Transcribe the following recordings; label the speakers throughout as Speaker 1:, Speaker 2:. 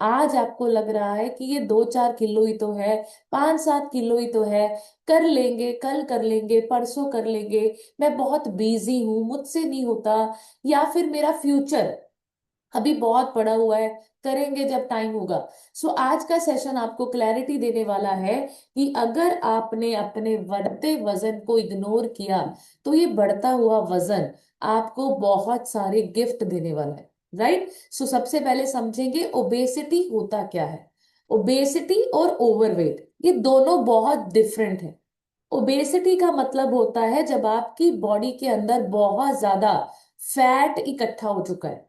Speaker 1: आज आपको लग रहा है कि ये 2-4 किलो ही तो है, 5-7 किलो ही तो है, कर लेंगे, कल कर लेंगे, परसों कर लेंगे, मैं बहुत बिजी हूं, मुझसे नहीं होता, या फिर मेरा फ्यूचर अभी बहुत पड़ा हुआ है, करेंगे जब टाइम होगा। सो आज का सेशन आपको क्लैरिटी देने वाला है कि अगर आपने अपने बढ़ते वजन को इग्नोर किया तो ये बढ़ता हुआ वजन आपको बहुत सारे गिफ्ट देने वाला है। राइट। सो सबसे पहले समझेंगे ओबेसिटी होता क्या है। ओबेसिटी और ओवरवेट ये दोनों बहुत डिफरेंट है। ओबेसिटी का मतलब होता है जब आपकी बॉडी के अंदर बहुत ज्यादा फैट इकट्ठा हो चुका है।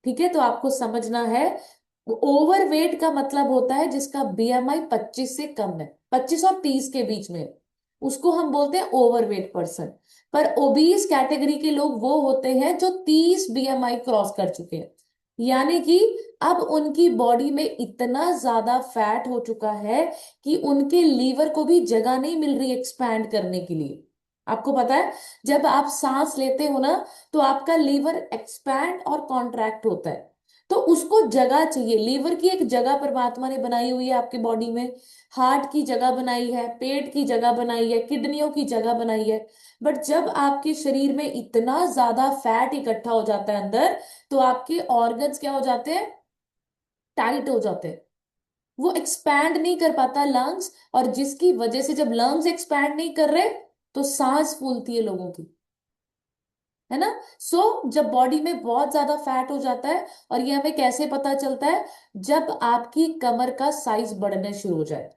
Speaker 1: ठीक है, तो आपको समझना है। ओवरवेट का मतलब होता है जिसका बीएमआई 25 से कम है, 25 और 30 के बीच में, उसको हम बोलते हैं ओवरवेट पर्सन। पर ओबीस कैटेगरी के लोग वो होते हैं जो 30 बीएमआई क्रॉस कर चुके हैं, यानी कि अब उनकी बॉडी में इतना ज्यादा फैट हो चुका है कि उनके लीवर को भी जगह नहीं मिल रही एक्सपैंड करने के लिए। आपको पता है, जब आप सांस लेते हो ना तो आपका लीवर एक्सपैंड और कॉन्ट्रैक्ट होता है, तो उसको जगह चाहिए। लीवर की एक जगह परमात्मा ने बनाई हुई है आपकी बॉडी में, हार्ट की जगह बनाई है, पेट की जगह बनाई है, किडनियों की जगह बनाई है। बट जब आपके शरीर में इतना ज्यादा फैट इकट्ठा हो जाता है अंदर, तो आपके ऑर्गन्स क्या हो जाते हैं, टाइट हो जाते हैं, वो एक्सपैंड नहीं कर पाता लंग्स, और जिसकी वजह से जब लंग्स एक्सपैंड नहीं कर रहे तो सांस फूलती है लोगों की, है ना। जब बॉडी में बहुत ज्यादा फैट हो जाता है, और ये हमें कैसे पता चलता है, जब आपकी कमर का साइज बढ़ने शुरू हो जाए,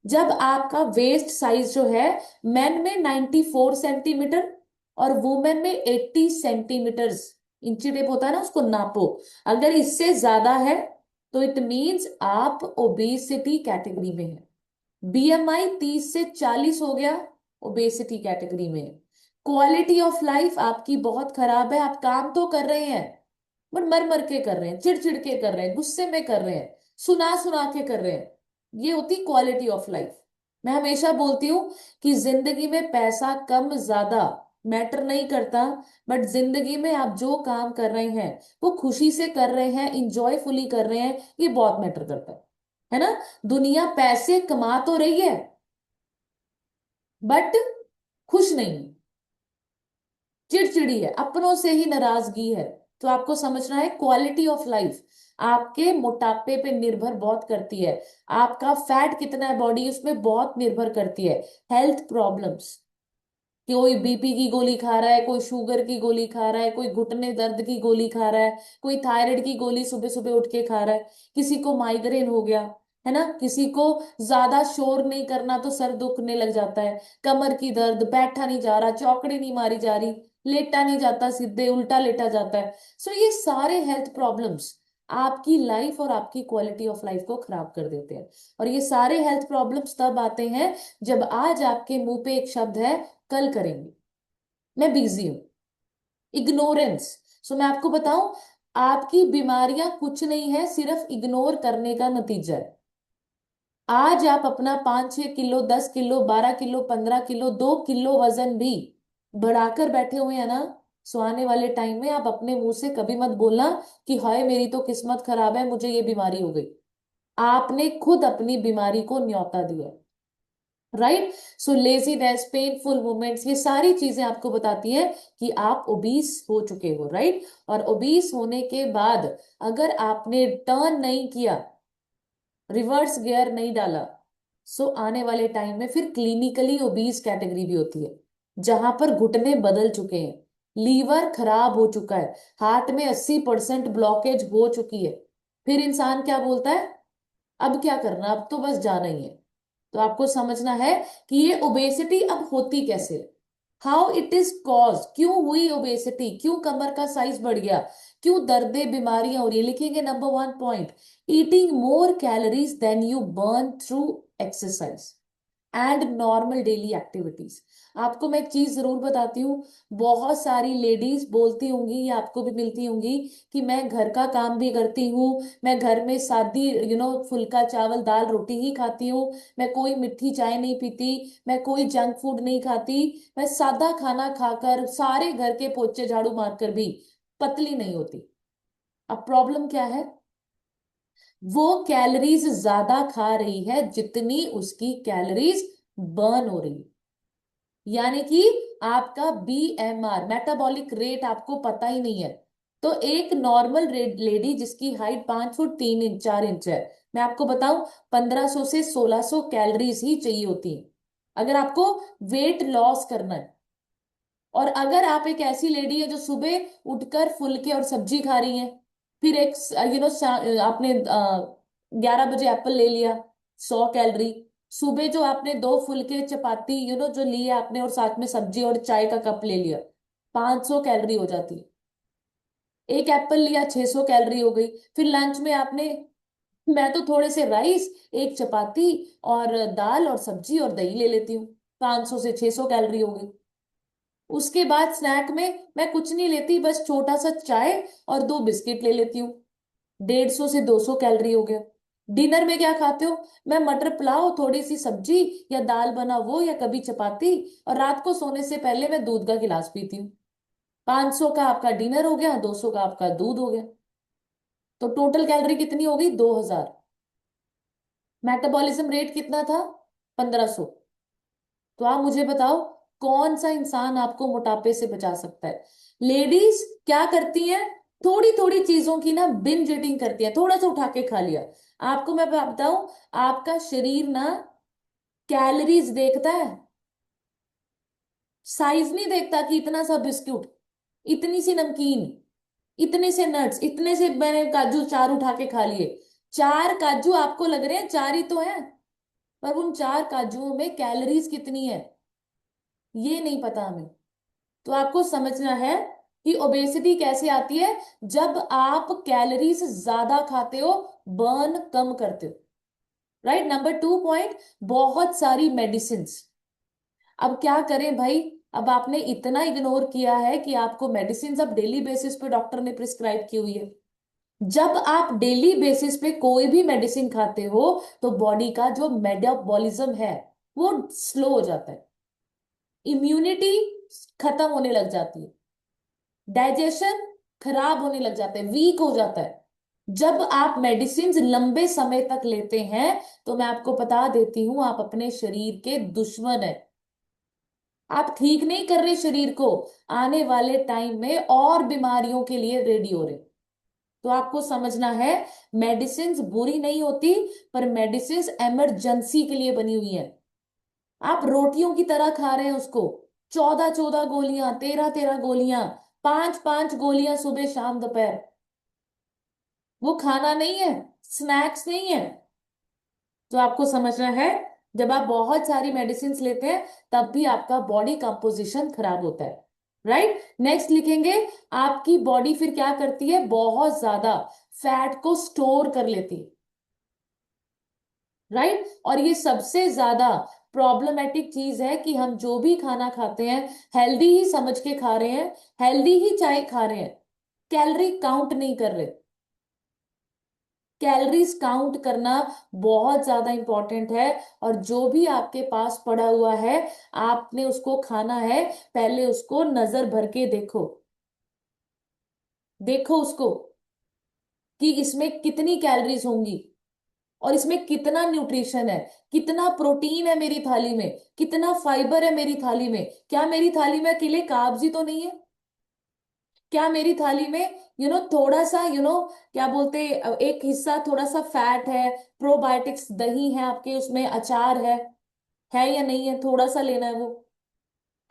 Speaker 1: जब आपका वेस्ट साइज जो है मेन में 94 सेंटीमीटर और वुमेन में 80 सेंटीमीटर्स, इंची टेप होता है ना उसको नापो, अगर इससे ज्यादा है तो इट मीन्स आप ओबेसिटी कैटेगरी में है। बीएमआई 30 से 40 हो गया, ओबेसिटी कैटेगरी में है। क्वालिटी ऑफ लाइफ आपकी बहुत खराब है, आप काम तो कर रहे हैं बट मर मर के कर रहे हैं, चिड़ चिड़ के कर रहे हैं, गुस्से में कर रहे हैं, सुना सुना के कर रहे हैं, ये होती क्वालिटी ऑफ लाइफ। मैं हमेशा बोलती हूँ कि जिंदगी में पैसा कम ज्यादा मैटर नहीं करता, बट जिंदगी में आप जो काम कर रहे हैं वो खुशी से कर रहे हैं, इंजॉयफुली कर रहे हैं, ये बहुत मैटर करता है ना। दुनिया पैसे कमा तो रही है बट खुश नहीं है, चिड़चिड़ी है, अपनों से ही नाराजगी है। तो आपको समझना है क्वालिटी ऑफ लाइफ आपके मोटापे पे निर्भर बहुत करती है, आपका फैट कितना है बॉडी उसमें बहुत निर्भर करती है। हेल्थ प्रॉब्लम्स, कोई बीपी की गोली खा रहा है, कोई शुगर की गोली खा रहा है, कोई घुटने दर्द की गोली खा रहा है, कोई थायराइड की गोली सुबह सुबह उठ के खा रहा है, किसी को माइग्रेन हो गया, है ना, किसी को ज्यादा शोर नहीं करना तो सर दुखने लग जाता है, कमर की दर्द, बैठा नहीं जा रहा, चौकड़ी नहीं मारी जा रही, लेटा नहीं जाता, सीधे उल्टा लेटा जाता है। ये सारे हेल्थ प्रॉब्लम्स आपकी लाइफ और आपकी क्वालिटी ऑफ लाइफ को खराब कर देते हैं। और ये सारे हेल्थ प्रॉब्लम्स तब आते हैं जब आज आपके मुंह पे एक शब्द है, कल करेंगे, मैं बिजी हूं, इग्नोरेंस। मैं आपको बताऊं, आपकी बीमारियां कुछ नहीं है, सिर्फ इग्नोर करने का नतीजा है। आज आप अपना 5-6 kilo, 10 kilo, 12 kilo, 15 kilo, 2 kilo वजन भी बढ़ाकर बैठे हुए हैं ना, आने वाले टाइम में आप अपने मुंह से कभी मत बोलना कि हाय मेरी तो किस्मत खराब है, मुझे ये बीमारी हो गई। आपने खुद अपनी बीमारी को न्योता दिया। राइट। लेजीनेस, पेनफुल मोमेंट्स, ये सारी चीजें आपको बताती है कि आप ओबीस हो चुके हो। राइट। और ओबीस होने के बाद अगर आपने टर्न नहीं किया, रिवर्स गियर नहीं डाला, आने वाले टाइम में फिर क्लिनिकली ओबीस कैटेगरी भी होती है, जहां पर घुटने बदल चुके हैं, लीवर खराब हो चुका है, हार्ट में 80% ब्लॉकेज हो चुकी है। फिर इंसान क्या बोलता है, अब क्या करना, अब तो बस जाना ही है। तो आपको समझना है कि ये ओबेसिटी अब होती कैसे, हाउ इट इज कॉज, क्यों हुई ओबेसिटी, क्यों कमर का साइज बढ़ गया, क्यों दर्दे बीमारियां हो रही है। लिखेंगे number 1 point, eating more calories than you burn through exercise and normal daily activities. आपको मैं एक चीज जरूर बताती हूँ, बहुत सारी लेडीज बोलती होंगी या आपको भी मिलती होंगी कि मैं घर का काम भी करती हूँ, मैं घर में सादी फुल्का चावल दाल रोटी ही खाती हूँ, मैं कोई मीठी चाय नहीं पीती, मैं कोई जंक फूड नहीं खाती, मैं सादा खाना खाकर सारे घर के पोछे झाड़ू मारकर भी पतली नहीं होती। अब प्रॉब्लम क्या है, वो कैलोरीज ज्यादा खा रही है जितनी उसकी कैलोरीज बर्न हो रही है। यानी कि आपका बीएमआर, मेटाबॉलिक रेट, आपको पता ही नहीं है। तो एक नॉर्मल लेडी जिसकी हाइट 5 फुट 3 इंच 4 इंच है, मैं आपको बताऊं, 1500 से 1600 कैलोरीज ही चाहिए होती है अगर आपको वेट लॉस करना है। और अगर आप एक ऐसी लेडी है जो सुबह उठकर फुलके और सब्जी खा रही है, फिर एक आपने 11 बजे एप्पल ले लिया, 100 कैलोरी। सुबह जो आपने दो फुलके चपाती जो लिए आपने, और साथ में सब्जी और चाय का कप ले लिया, 500 कैलोरी हो जाती है। एक एप्पल लिया, 600 कैलोरी हो गई। फिर लंच में आपने, मैं तो थोड़े से राइस, एक चपाती और दाल और सब्जी और दही ले लेती हूँ, 500 से 600 कैलोरी हो गई। उसके बाद स्नैक में मैं कुछ नहीं लेती, बस छोटा सा चाय और दो बिस्किट ले लेती हूँ, 150 से 200 कैलोरी हो गया। डिनर में क्या खाते हो? मैं मटर पुलाव, थोड़ी सी सब्जी या दाल बना वो, या कभी चपाती, और रात को सोने से पहले मैं दूध का गिलास पीती हूँ। 500 का आपका डिनर हो गया, 200 का आपका दूध हो गया। तो टोटल कैलोरी कितनी हो गई? 2000। मेटाबॉलिज्म रेट कितना था? 1500। तो आप मुझे बताओ, कौन सा इंसान आपको मोटापे से बचा सकता है? लेडीज क्या करती हैं? थोड़ी थोड़ी चीजों की ना बिंज ईटिंग करती है, थोड़ा सा उठा के खा लिया। आपको मैं बताऊं, आपका शरीर ना कैलोरीज देखता है, साइज नहीं देखता कि इतना सा बिस्कुट, इतनी सी नमकीन, इतने से नट्स, इतने से मैंने काजू चार उठा के खा लिए। चार काजू आपको लग रहे हैं चार ही तो हैं, पर उन चार काजुओं में कैलोरीज कितनी है ये नहीं पता हमें। तो आपको समझना है कि ओबेसिटी कैसे आती है, जब आप कैलोरीज ज्यादा खाते हो, बर्न कम करते हो। राइट, नंबर 2 पॉइंट, बहुत सारी मेडिसिन। अब क्या करें भाई? अब आपने इतना इग्नोर किया है कि आपको मेडिसिन अब डेली बेसिस पे डॉक्टर ने प्रिस्क्राइब की हुई है। जब आप डेली बेसिस पे कोई भी मेडिसिन खाते हो, तो बॉडी का जो मेटाबॉलिज्म है वो स्लो हो जाता है, इम्यूनिटी खत्म होने लग जाती है, डाइजेशन खराब होने लग जाता है, वीक हो जाता है। जब आप मेडिसिन लंबे समय तक लेते हैं, तो मैं आपको बता देती हूं, आप अपने शरीर के दुश्मन है। आप ठीक नहीं कर रहे शरीर को, आने वाले टाइम में और बीमारियों के लिए रेडी हो रहे। तो आपको समझना है, मेडिसिन बुरी नहीं होती, पर मेडिसिन इमरजेंसी के लिए बनी हुई है। आप रोटियों की तरह खा रहे हैं उसको, 14-14 गोलियां, 13-13 गोलियां, 5-5 गोलियां सुबह शाम दोपहर। वो खाना नहीं है, स्नैक्स नहीं है। तो आपको समझना है, जब आप बहुत सारी मेडिसिन लेते हैं, तब भी आपका बॉडी कंपोजिशन खराब होता है। राइट, नेक्स्ट लिखेंगे, आपकी बॉडी फिर क्या करती है? बहुत ज्यादा फैट को स्टोर कर लेती है। राइट, और ये सबसे ज्यादा प्रॉब्लमेटिक चीज है कि हम जो भी खाना खाते हैं, हेल्दी ही समझ के खा रहे हैं, हेल्दी ही चाय खा रहे हैं, कैलोरी काउंट नहीं कर रहे। कैलोरीज काउंट करना बहुत ज्यादा इंपॉर्टेंट है। और जो भी आपके पास पड़ा हुआ है, आपने उसको खाना है, पहले उसको नजर भर के देखो, देखो उसको कि इसमें कितनी कैलोरीज होंगी, और इसमें कितना न्यूट्रिशन है, कितना प्रोटीन है मेरी थाली में, कितना फाइबर है मेरी थाली में, क्या मेरी थाली में अकेले कार्ब्स ही तो नहीं है, क्या मेरी थाली में थोड़ा सा क्या बोलते, एक हिस्सा थोड़ा सा फैट है, प्रोबायोटिक्स दही है आपके उसमें, अचार है या नहीं है? थोड़ा सा लेना है वो।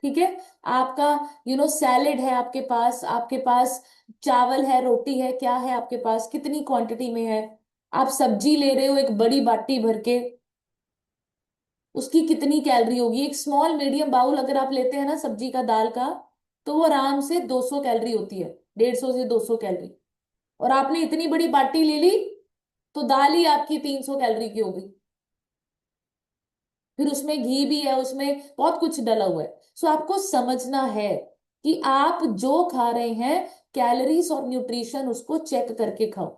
Speaker 1: ठीक है, आपका सैलेड है आपके पास चावल है, रोटी है, क्या है आपके पास, कितनी क्वांटिटी में है? आप सब्जी ले रहे हो एक बड़ी बाटी भर के, उसकी कितनी कैलोरी होगी? एक स्मॉल मीडियम बाउल अगर आप लेते हैं ना सब्जी का, दाल का, तो वो आराम से 200 कैलोरी होती है, 150 से 200 कैलोरी। और आपने इतनी बड़ी बाटी ले ली, तो दाल ही आपकी 300 कैलोरी की हो गई। फिर उसमें घी भी है, उसमें बहुत कुछ डला हुआ है। सो आपको समझना है कि आप जो खा रहे हैं, कैलोरीज और न्यूट्रिशन उसको चेक करके खाओ।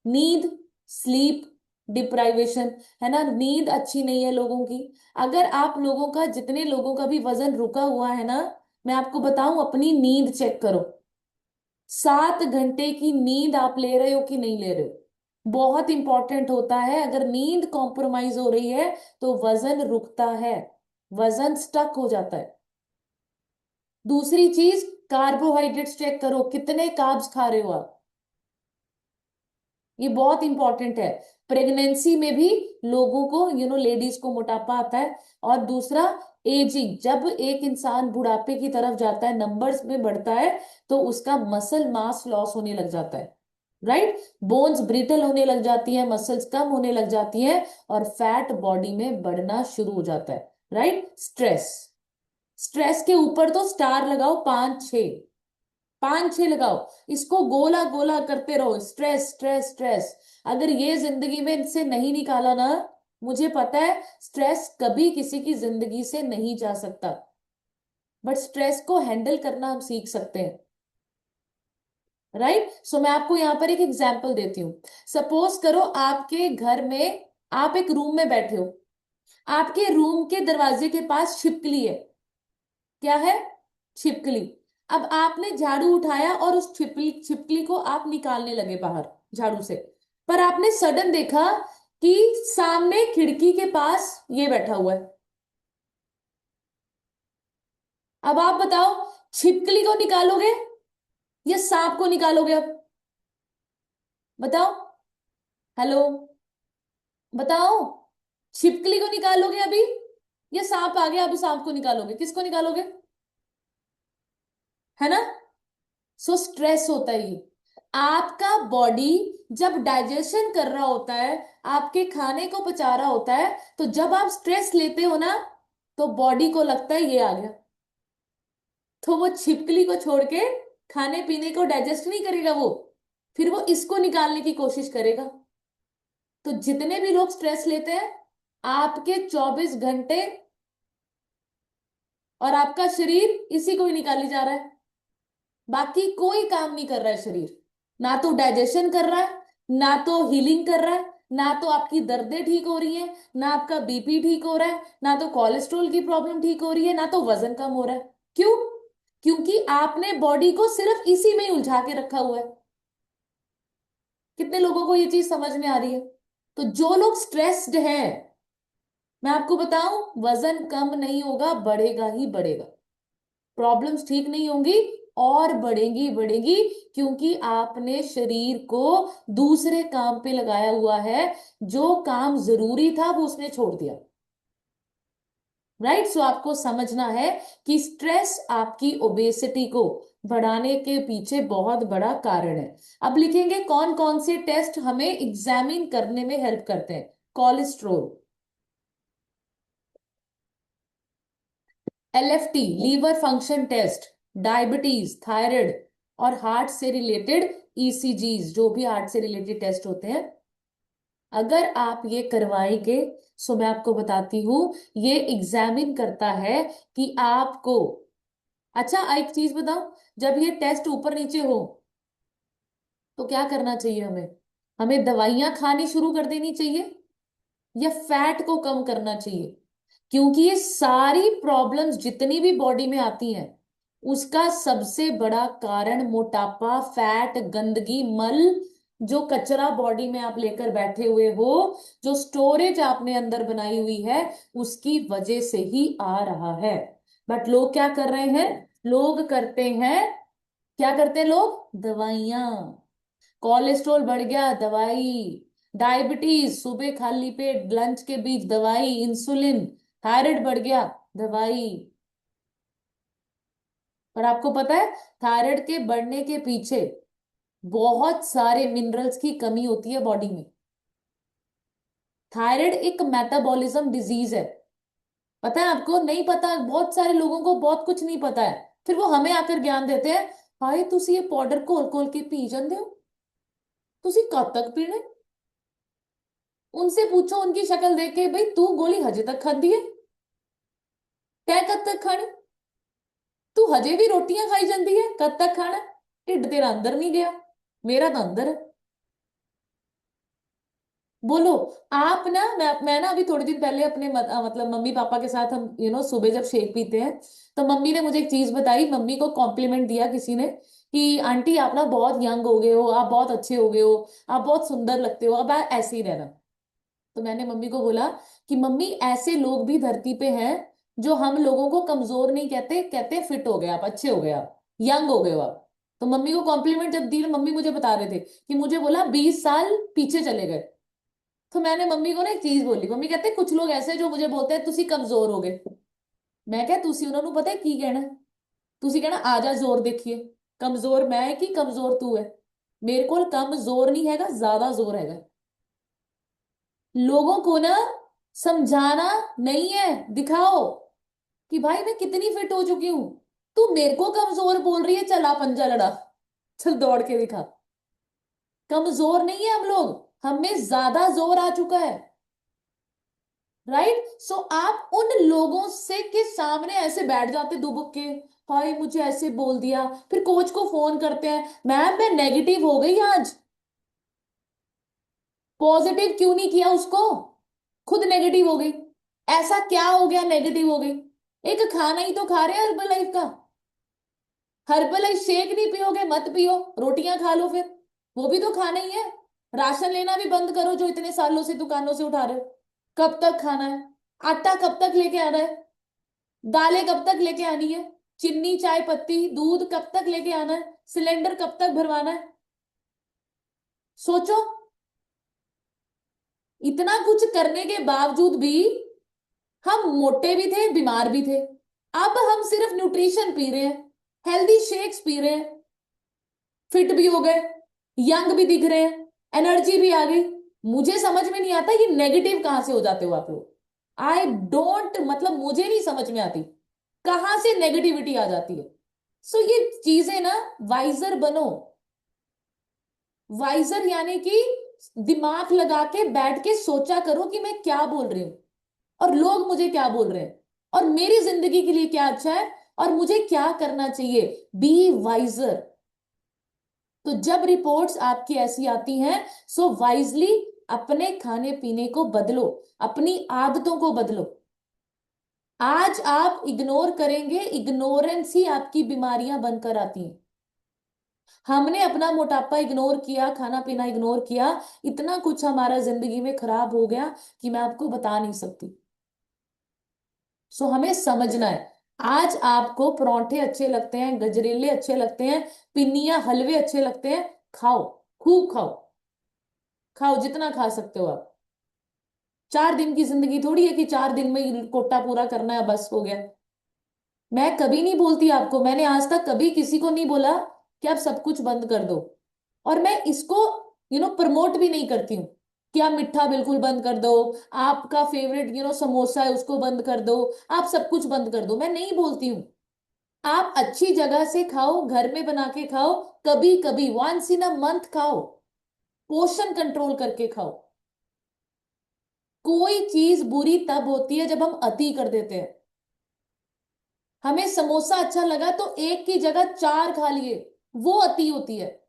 Speaker 1: नींद, स्लीप डिप्राइवेशन, है ना, नींद अच्छी नहीं है लोगों की। अगर आप लोगों का, जितने लोगों का भी वजन रुका हुआ है ना, मैं आपको बताऊं, अपनी नींद चेक करो, 7 घंटे की नींद आप ले रहे हो कि नहीं ले रहे हो? बहुत इंपॉर्टेंट होता है। अगर नींद कॉम्प्रोमाइज हो रही है तो वजन रुकता है, वजन स्टक हो जाता है। दूसरी चीज, कार्बोहाइड्रेट्स चेक करो, कितने कार्ब्स खा रहे हो आप। ये बहुत इंपॉर्टेंट है। प्रेगनेंसी में भी लोगों को, लेडीज को मोटापा आता है। और दूसरा, एजिंग, जब एक इंसान बुढ़ापे की तरफ जाता है, नंबर्स में बढ़ता है, तो उसका मसल मास लॉस होने लग जाता है। राइट। बोन्स ब्रिटल होने लग जाती है, मसल्स कम होने लग जाती है, और फैट बॉडी में बढ़ना शुरू हो जाता है। राइट। स्ट्रेस, स्ट्रेस के ऊपर तो स्टार लगाओ, पांच छह, पांच छह लगाओ। इसको गोला गोला करते रहो, स्ट्रेस स्ट्रेस स्ट्रेस। अगर ये जिंदगी में इनसे नहीं निकाला ना, मुझे पता है स्ट्रेस कभी किसी की जिंदगी से नहीं जा सकता, बट स्ट्रेस को हैंडल करना हम सीख सकते हैं। राइट। सो मैं आपको यहां पर एक एग्जांपल देती हूँ। सपोज करो आपके घर में, आप एक रूम में बैठे हो, आपके रूम के दरवाजे के पास छिपकली है। क्या है? छिपकली। अब आपने झाड़ू उठाया और उस छिपकली छिपकली को आप निकालने लगे बाहर झाड़ू से, पर आपने सडन देखा कि सामने खिड़की के पास ये बैठा हुआ है। अब आप बताओ, छिपकली को निकालोगे या सांप को निकालोगे? अब बताओ। हेलो, बताओ। छिपकली को निकालोगे अभी, या सांप आ गया अभी सांप को निकालोगे? किसको निकालोगे? है ना? सो स्ट्रेस होता है ये। आपका बॉडी जब डाइजेशन कर रहा होता है, आपके खाने को पचा रहा होता है, तो जब आप स्ट्रेस लेते हो ना, तो बॉडी को लगता है ये आ गया, तो वो छिपकली को छोड़ के खाने पीने को डाइजेस्ट नहीं करेगा वो, फिर वो इसको निकालने की कोशिश करेगा। तो जितने भी लोग स्ट्रेस लेते हैं, आपके 24 घंटे और आपका शरीर इसी को ही निकाली जा रहा है। बाकी कोई काम नहीं कर रहा है शरीर, ना तो डाइजेशन कर रहा है, ना तो हीलिंग कर रहा है, ना तो आपकी दर्दें ठीक हो रही हैं, ना आपका बीपी ठीक हो रहा है, ना तो कोलेस्ट्रॉल की प्रॉब्लम ठीक हो रही है, ना तो वजन कम हो रहा है। क्यों? क्योंकि आपने बॉडी को सिर्फ इसी में ही उलझा के रखा हुआ है। कितने लोगों को ये चीज समझ में आ रही है? तो जो लोग स्ट्रेस्ड हैं, मैं आपको बताऊं, वजन कम नहीं होगा, बढ़ेगा ही बढ़ेगा। प्रॉब्लम्स ठीक नहीं होंगी, और बढ़ेंगी बढ़ेंगी, क्योंकि आपने शरीर को दूसरे काम पे लगाया हुआ है। जो काम जरूरी था वो उसने छोड़ दिया। राइट। सो आपको समझना है कि स्ट्रेस आपकी ओबेसिटी को बढ़ाने के पीछे बहुत बड़ा कारण है। अब लिखेंगे कौन कौन से टेस्ट हमें एग्जामिन करने में हेल्प करते हैं। Cholesterol, LFT liver function test, diabetes, thyroid, और हार्ट से रिलेटेड ईसीजीज, जो भी हार्ट से रिलेटेड टेस्ट होते हैं, अगर आप ये करवाएंगे, सो मैं आपको बताती हूं, ये एग्जामिन करता है कि आपको। अच्छा, एक चीज बताओ, जब ये टेस्ट ऊपर नीचे हो तो क्या करना चाहिए हमें? हमें दवाइयां खानी शुरू कर देनी चाहिए, या फैट को कम करना चाहिए? क्योंकि ये सारी प्रॉब्लम्स जितनी भी बॉडी में आती हैं, उसका सबसे बड़ा कारण मोटापा, फैट, गंदगी, मल, जो कचरा बॉडी में आप लेकर बैठे हुए हो, जो स्टोरेज आपने अंदर बनाई हुई है, उसकी वजह से ही आ रहा है। बट लोग क्या कर रहे हैं? लोग करते हैं, क्या करते हैं लोग? दवाइयां। कोलेस्ट्रॉल बढ़ गया, दवाई। डायबिटीज, सुबह खाली पेट लंच के बीच दवाई, इंसुलिन। थायराइड बढ़ गया, दवाई। पर आपको पता है, थायराइड के बढ़ने के पीछे बहुत सारे मिनरल्स की कमी होती है बॉडी में। थायराइड एक मेटाबॉलिज्म डिजीज है। पता है आपको? नहीं पता, बहुत सारे लोगों को बहुत कुछ नहीं पता है, फिर वो हमें आकर ज्ञान देते हैं। हाय, तुसी ये पाउडर घोल घोल के पी जाते हो, तुसी कब तक पीने? उनसे पूछो, उनकी शक्ल देख के, भाई तू गोली हजे तक खाधी है? तै कद तक खानी? तू हजे भी रोटियां खाई जाती है, कद तक खाना? ढिड तेरा अंदर नहीं गया, मेरा तो अंदर है। बोलो। आप ना, मैं ना अभी थोड़े दिन पहले अपने मतलब मम्मी पापा के साथ हम सुबह जब शेक पीते हैं, तो मम्मी ने मुझे एक चीज बताई, मम्मी को कॉम्प्लीमेंट दिया किसी ने, कि आंटी आप ना बहुत यंग हो गए हो, आप बहुत अच्छे हो गए हो, आप बहुत सुंदर लगते हो, अब आप ऐसे ही रहना। तो मैंने मम्मी को बोला कि मम्मी ऐसे लोग भी धरती पे हैं जो हम लोगों को कमजोर नहीं कहते, कहते फिट हो गए आप, अच्छे हो गए आप, यंग हो गए हो आप। तो मम्मी को कॉम्प्लीमेंट जब दी, मम्मी मुझे बता रहे थे कि मुझे बोला 20 साल पीछे चले गए। तो मैंने मम्मी को ना एक चीज बोली, मम्मी कहते कुछ लोग ऐसे जो मुझे बोलते हैं तुसी कमजोर हो गए। मैं क्या तुसी उन्होंने पता है की कहना, तुसी कहना आ जा जोर देखिए, कमजोर मैं है कि कमजोर तू है। मेरे को कम जोर नहीं हैगा, ज्यादा जोर हैगा। लोगों को ना समझाना नहीं है, दिखाओ कि भाई मैं कितनी फिट हो चुकी हूं। तू मेरे को कमजोर बोल रही है, चल आ पंजा लड़ा, चल दौड़ के दिखा। कमजोर नहीं है हम लोग, हम में ज्यादा जोर आ चुका है। राइट, सो आप उन लोगों से के सामने ऐसे बैठ जाते दुबक के, भाई मुझे ऐसे बोल दिया, फिर कोच को फोन करते हैं, मैम मैं नेगेटिव हो गई आज। पॉजिटिव क्यों नहीं किया उसको, खुद नेगेटिव हो गई। ऐसा क्या हो गया नेगेटिव हो गई। एक खाना ही तो खा रहे हैं हर्बल लाइफ का। हर्बल लाइफ शेक नहीं पियोगे मत पियो, रोटियां खा लो फिर, वो भी तो खाना ही है। राशन लेना भी बंद करो जो इतने सालों से दुकानों से उठा रहे हो। कब तक खाना है, आटा कब तक लेके आना है, दालें कब तक लेके आनी है, चीनी चाय पत्ती दूध कब तक लेके आना है, सिलेंडर कब तक भरवाना है। सोचो, इतना कुछ करने के बावजूद भी हम मोटे भी थे, बीमार भी थे। अब हम सिर्फ न्यूट्रिशन पी रहे हैं, हेल्दी शेक्स पी रहे हैं, फिट भी हो गए, यंग भी दिख रहे हैं, एनर्जी भी आ गई। मुझे समझ में नहीं आता ये नेगेटिव कहां से हो जाते हो आप लोग। आई डोंट, मतलब मुझे नहीं समझ में आती कहां से नेगेटिविटी आ जाती है। सो ये चीजें ना, वाइजर बनो। वाइजर यानी कि दिमाग लगा के बैठ के सोचा करो कि मैं क्या बोल रही हूं, और लोग मुझे क्या बोल रहे हैं, और मेरी जिंदगी के लिए क्या अच्छा है, और मुझे क्या करना चाहिए। Be wiser. तो जब रिपोर्ट्स आपकी ऐसी आती हैं, सो वाइजली अपने खाने पीने को बदलो, अपनी आदतों को बदलो। आज आप इग्नोर करेंगे, इग्नोरेंस ही आपकी बीमारियां बनकर आती हैं। हमने अपना मोटापा इग्नोर किया, खाना पीना इग्नोर किया, इतना कुछ हमारा जिंदगी में खराब हो गया कि मैं आपको बता नहीं सकती। सो हमें समझना है। आज आपको परांठे अच्छे लगते हैं, गजरेले अच्छे लगते हैं, पिन्नियां हलवे अच्छे लगते हैं, खाओ, खूब खाओ, खाओ जितना खा सकते हो आप। 4 दिन की जिंदगी थोड़ी है कि 4 दिन में ही कोटा पूरा करना है, बस हो गया। मैं कभी नहीं बोलती आपको, मैंने आज तक कभी किसी को नहीं बोला कि आप सब कुछ बंद कर दो। और मैं इसको प्रमोट भी नहीं करती हूँ कि आप मिठा बिल्कुल बंद कर दो, आपका फेवरेट समोसा है उसको बंद कर दो, आप सब कुछ बंद कर दो, मैं नहीं बोलती हूँ। आप अच्छी जगह से खाओ, घर में बना के खाओ, कभी कभी वंस इन अ मंथ खाओ, पोर्शन कंट्रोल करके खाओ। कोई चीज बुरी तब होती है जब हम अति कर देते हैं। हमें समोसा अच्छा लगा तो एक की जगह 4 खा लिए, वो अति होती है।